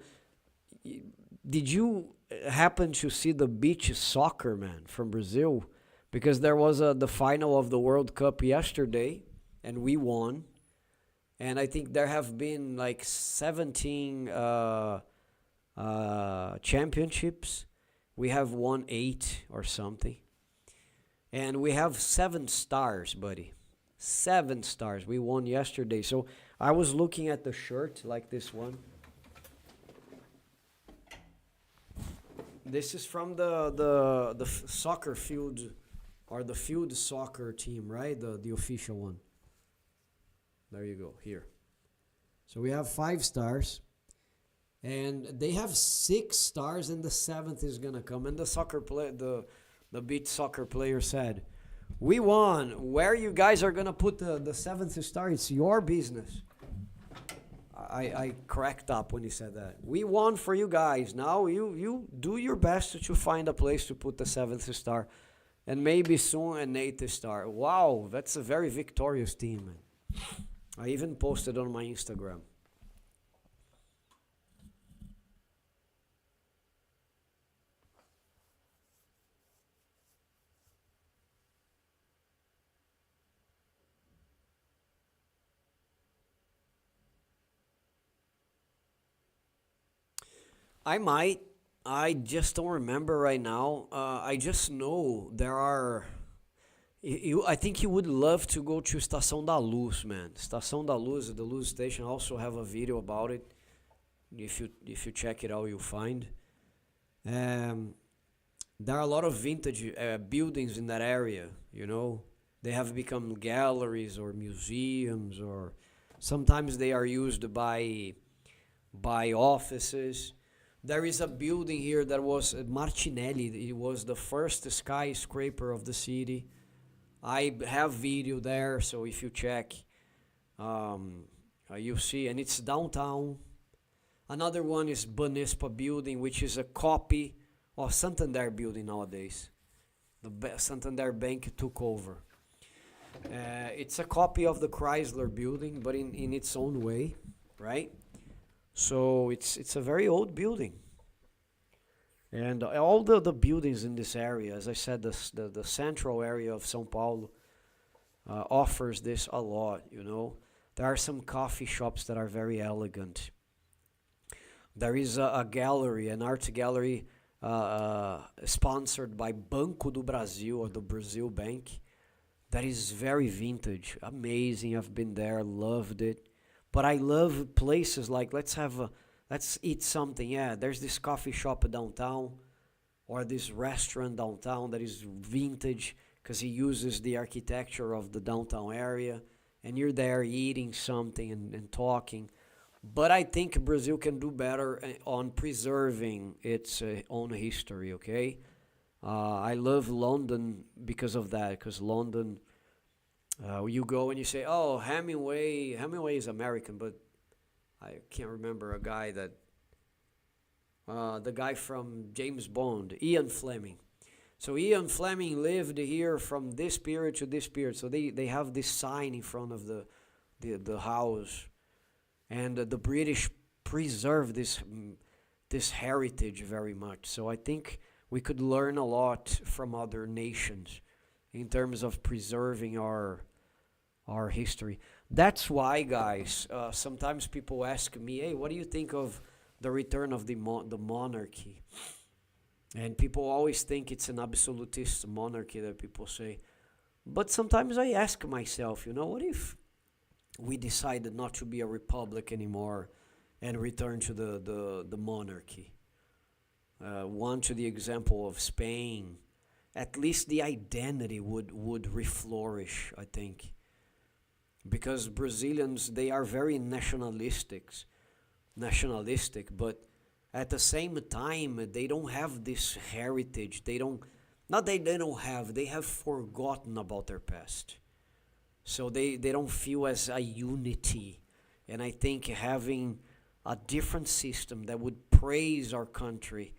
happen to see the beach soccer, man, from Brazil? Because there was the final of the World Cup yesterday, and we won. And I think there have been like 17 championships. We have won 8 or something. And we have 7 stars, buddy. 7 stars. We won yesterday. So I was looking at the shirt like this one. This is from the soccer field, or the field soccer team, right? The official one. There you go, here. So we have 5 stars. And they have 6 stars, and the 7th is gonna come. And the beach soccer player said, "We won. Where you guys are gonna put the 7th star? It's your business." I cracked up when he said that. We won for you guys. Now you do your best to find a place to put the 7th star, and maybe soon an 8th star. Wow, that's a very victorious team, man. I even posted on my Instagram. I might. I just don't remember right now. I just know there are. I think you would love to go to Estação da Luz, man. Estação da Luz, the Luz station, also have a video about it. If you check it out, you'll find. Um, there are a lot of vintage buildings in that area. They have become galleries or museums, or sometimes they are used by by offices. There is a building here that was Martinelli. It was the first skyscraper of the city. I have video there, so if you check, um, you'll see, and it's downtown. Another one is Banespa building, which is a copy of Santander building nowadays. Santander Bank took over. It's a copy of the Chrysler building, but in its own way, right? So it's a very old building. And all the buildings in this area, as I said, the central area of São Paulo offers this a lot, you know. There are some coffee shops that are very elegant. There is a gallery, an art gallery sponsored by Banco do Brasil, or the Brazil Bank, that is very vintage, amazing. I've been there, loved it. But I love places like let's eat something. Yeah, there's this coffee shop downtown, or this restaurant downtown that is vintage because he uses the architecture of the downtown area, and you're there eating something and talking. But I think Brazil can do better on preserving its own history, okay? I love London because of that, because London, you go and you say, oh, Hemingway is American, but I can't remember a guy that, the guy from James Bond, Ian Fleming. So Ian Fleming lived here from this period to this period. So they have this sign in front of the house, and the British preserve this heritage very much. So I think we could learn a lot from other nations in terms of preserving our history. That's why, guys, sometimes people ask me, hey, what do you think of the return of the monarchy? And people always think it's an absolutist monarchy that people say. But sometimes I ask myself, you know, what if we decided not to be a republic anymore and return to the monarchy? One to the example of Spain, at least the identity would reflourish, I think. Because Brazilians, they are very nationalistic, but at the same time, they don't have this heritage. They have forgotten about their past. So they don't feel as a unity. And I think having a different system that would praise our country,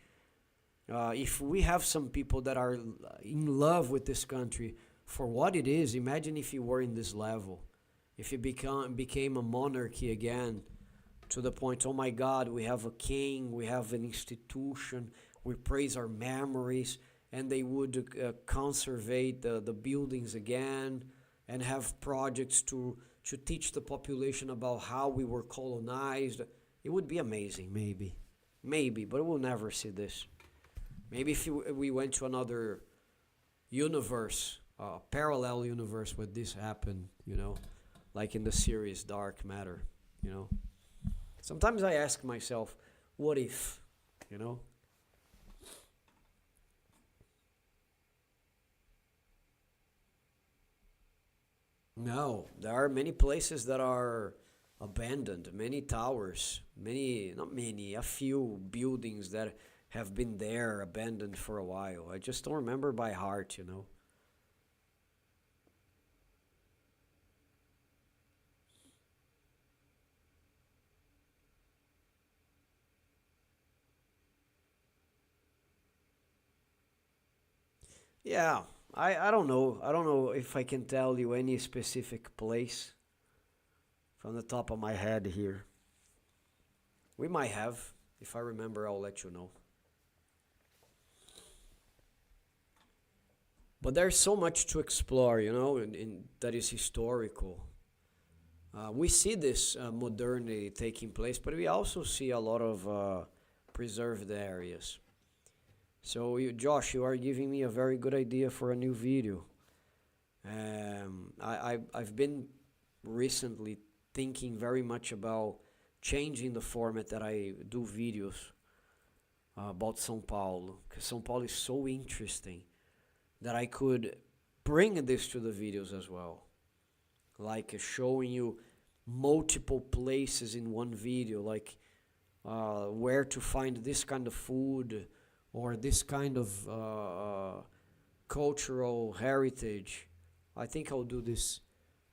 if we have some people that are in love with this country for what it is, imagine if you were in this level. If it became a monarchy again, to the point, oh my God, we have a king, we have an institution, we praise our memories, and they would conservate the buildings again and have projects to teach the population about how we were colonized. It would be amazing, maybe, but we'll never see this. Maybe if we went to another universe, parallel universe where this happened, you know, like in the series Dark Matter, you know. Sometimes I ask myself, what if, you know? No, there are many places that are abandoned, many towers, not many, a few buildings that have been there abandoned for a while. I just don't remember by heart, you know. Yeah, I don't know. I don't know if I can tell you any specific place from the top of my head here. We might have. If I remember, I'll let you know. But there's so much to explore, you know, that is historical. We see this modernity taking place, but we also see a lot of preserved areas. So, Josh, you are giving me a very good idea for a new video. I've been recently thinking very much about changing the format that I do videos about São Paulo, because São Paulo is so interesting that I could bring this to the videos as well, like showing you multiple places in one video, like where to find this kind of food or this kind of cultural heritage. I think I'll do this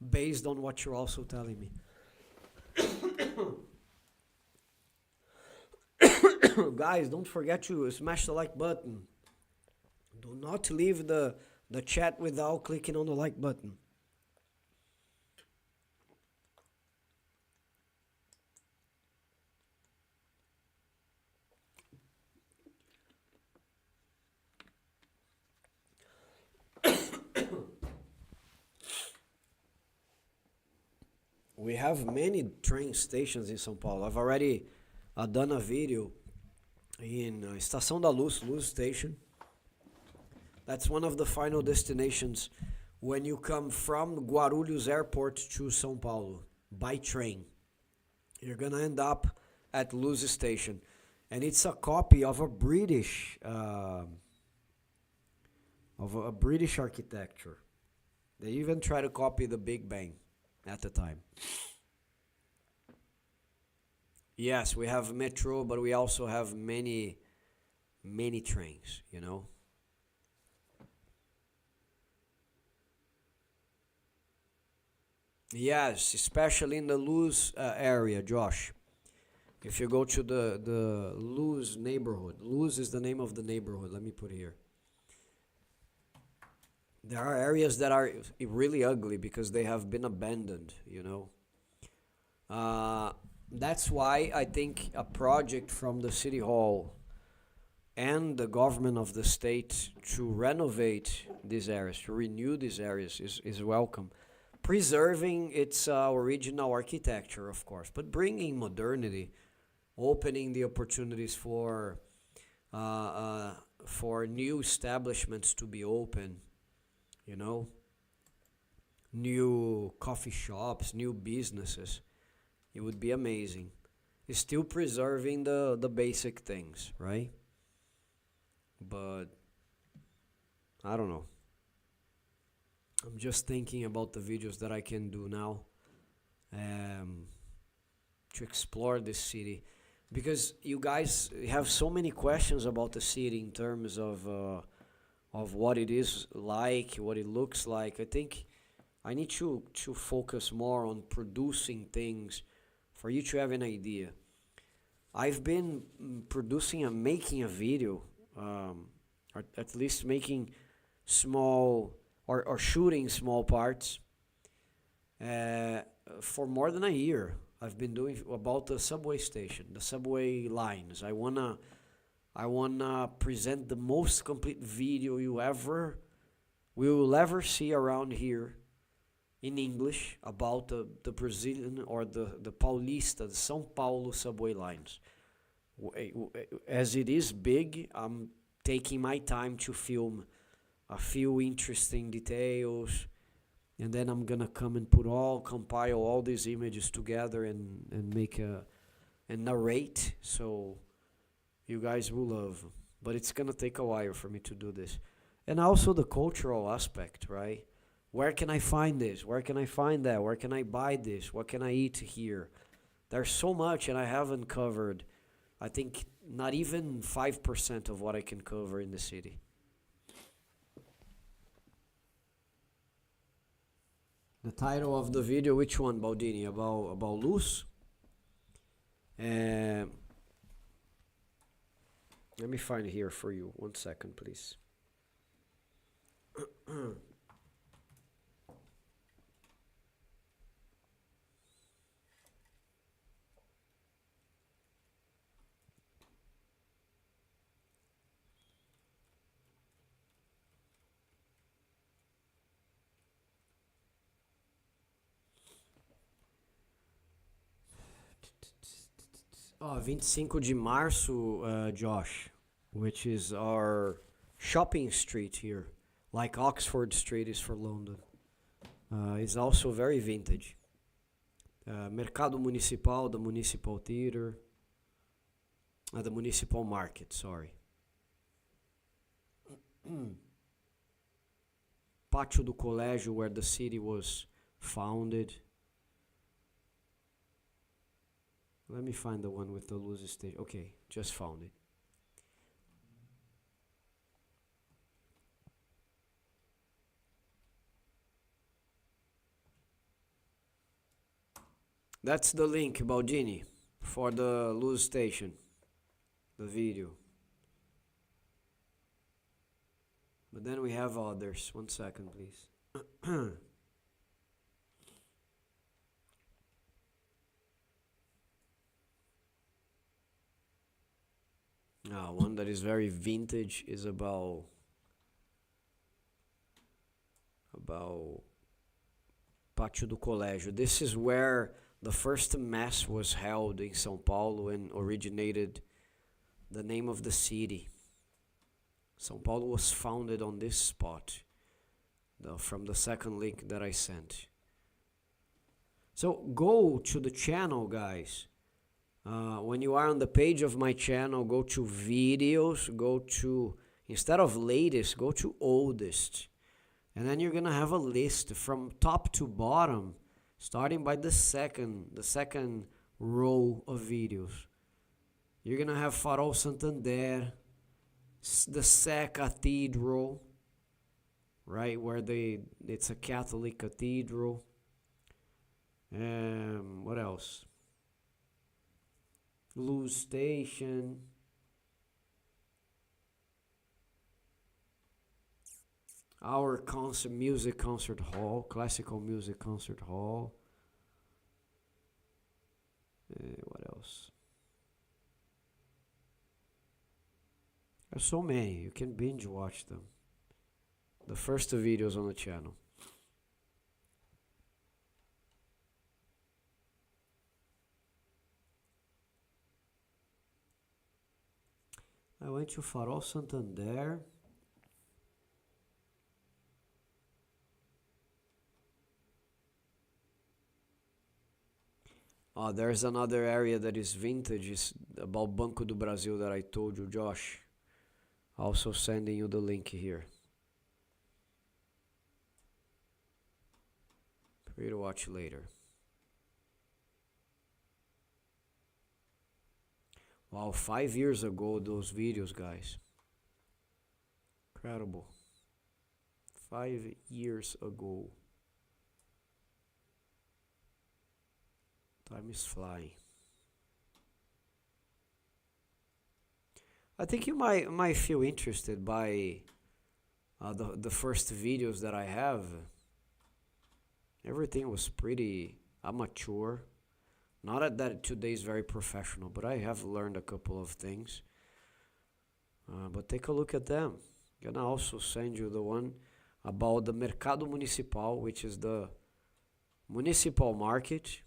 based on what you're also telling me. Guys, don't forget to smash the like button. Do not leave the chat without clicking on the like button. We have many train stations in São Paulo. I've already done a video in Estação da Luz, Luz Station. That's one of the final destinations when you come from Guarulhos Airport to São Paulo by train. You're gonna end up at Luz Station, and it's a copy of a British architecture. They even try to copy the Big Bang at the time. Yes, we have metro, but we also have many trains, you know. Yes, especially in the Luz area, Josh. If you go to the Luz neighborhood, Luz is the name of the neighborhood. Let me put here. There are areas that are really ugly because they have been abandoned, you know. That's why I think a project from the city hall and the government of the state to renovate these areas, to renew these areas is welcome. Preserving its original architecture, of course, but bringing modernity, opening the opportunities for new establishments to be open, you know, new coffee shops, new businesses. It would be amazing. It's still preserving the basic things, right? But I don't know. I'm just thinking about the videos that I can do now to explore this city, because you guys have so many questions about the city in terms of what it is like, what it looks like. I think I need to focus more on producing things for you to have an idea. I've been making a video, or at least making small or shooting small parts for more than a year. I've been doing about the subway station, the subway lines. I wanna present the most complete video you will ever see around here in English about the Brazilian or the Paulista, the São Paulo subway lines. As it is big, I'm taking my time to film a few interesting details, and then I'm gonna come and compile all these images together and make and narrate, so you guys will love. But it's gonna take a while for me to do this. And also the cultural aspect, right? Where can I find this? Where can I find that? Where can I buy this? What can I eat here? There's so much, and I haven't covered, I think, not even 5% of what I can cover in the city. The title of the video, which one, Baldini? About Luz? Let me find it here for you. 1 second, please. Oh, 25 de março, Josh, which is our shopping street here, like Oxford Street is for London. Is also very vintage. Mercado Municipal, the Municipal Theater, the Municipal Market, sorry. Pátio do Colégio, where the city was founded. Let me find the one with the lose stage. Okay, just found it. That's the link, Baldini, for the lose station, the video. But then we have others. 1 second, please. One that is very vintage is about Pátio do Colégio. This is where the first mass was held in São Paulo and originated the name of the city. São Paulo was founded on this spot, from the second link that I sent. So go to the channel, guys. When you are on the page of my channel, go to videos, go to, instead of latest, go to oldest. And then you're gonna have a list from top to bottom, starting by the second row of videos. You're gonna have Farol Santander, the Sé Cathedral, right, where it's a Catholic cathedral. What else? Luz Station. Our music concert hall, classical music concert hall. What else? There's so many. You can binge watch them. The first videos on the channel. I went to Farol Santander. There's another area that is vintage. It's about Banco do Brasil that I told you, Josh. Also sending you the link here. For you to watch later. Wow, 5 years ago, those videos, guys. Incredible. 5 years ago. Time is flying. I think you might feel interested by the first videos that I have. Everything was pretty amateur. Not that today is very professional, but I have learned a couple of things. But take a look at them. I'm gonna also send you the one about the Mercado Municipal, which is the municipal market.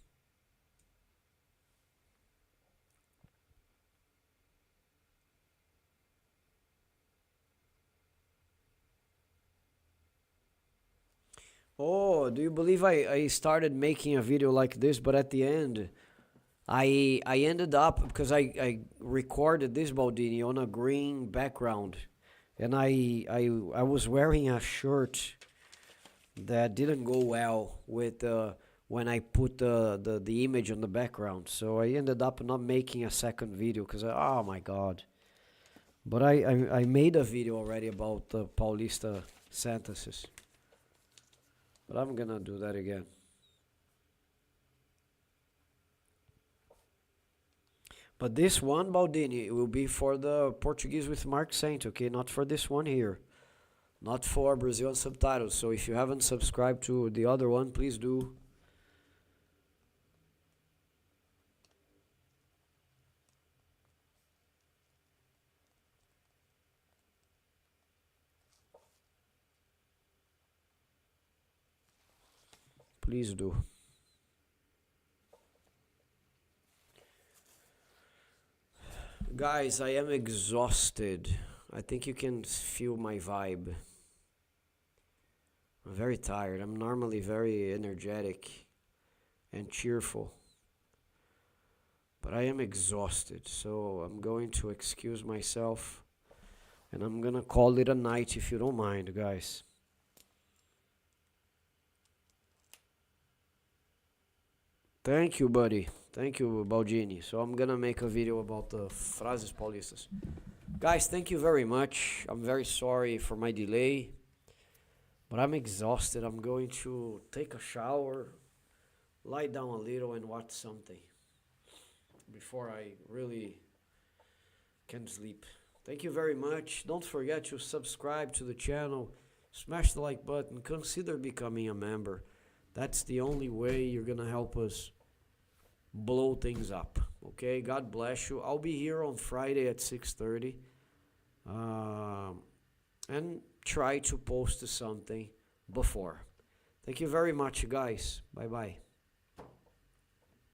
Oh, do you believe I started making a video like this, but at the end, I ended up, because I recorded this Baldini on a green background, and I was wearing a shirt that didn't go well with when I put the image on the background, so I ended up not making a second video, because oh my god. But I made a video already about the Paulista sentences. But I'm gonna do that again. But this one, Baldini, will be for the Portuguese with Mark Saint, okay? Not for this one here. Not for Brazil Unsubtitled. So if you haven't subscribed to the other one, please do. Please do. Guys, I am exhausted. I think you can feel my vibe. I'm very tired. I'm normally very energetic and cheerful. But I am exhausted, so I'm going to excuse myself. And I'm gonna call it a night if you don't mind, guys. Thank you, buddy. Thank you, Baldini. So I'm gonna make a video about the frases paulistas. Guys, thank you very much. I'm very sorry for my delay, but I'm exhausted. I'm going to take a shower, lie down a little, and watch something before I really can sleep. Thank you very much. Don't forget to subscribe to the channel, smash the like button, consider becoming a member. That's the only way you're gonna help us blow things up. Okay, God bless you. I'll be here on Friday at 6:30, and try to post something before. Thank you very much, guys. Bye bye.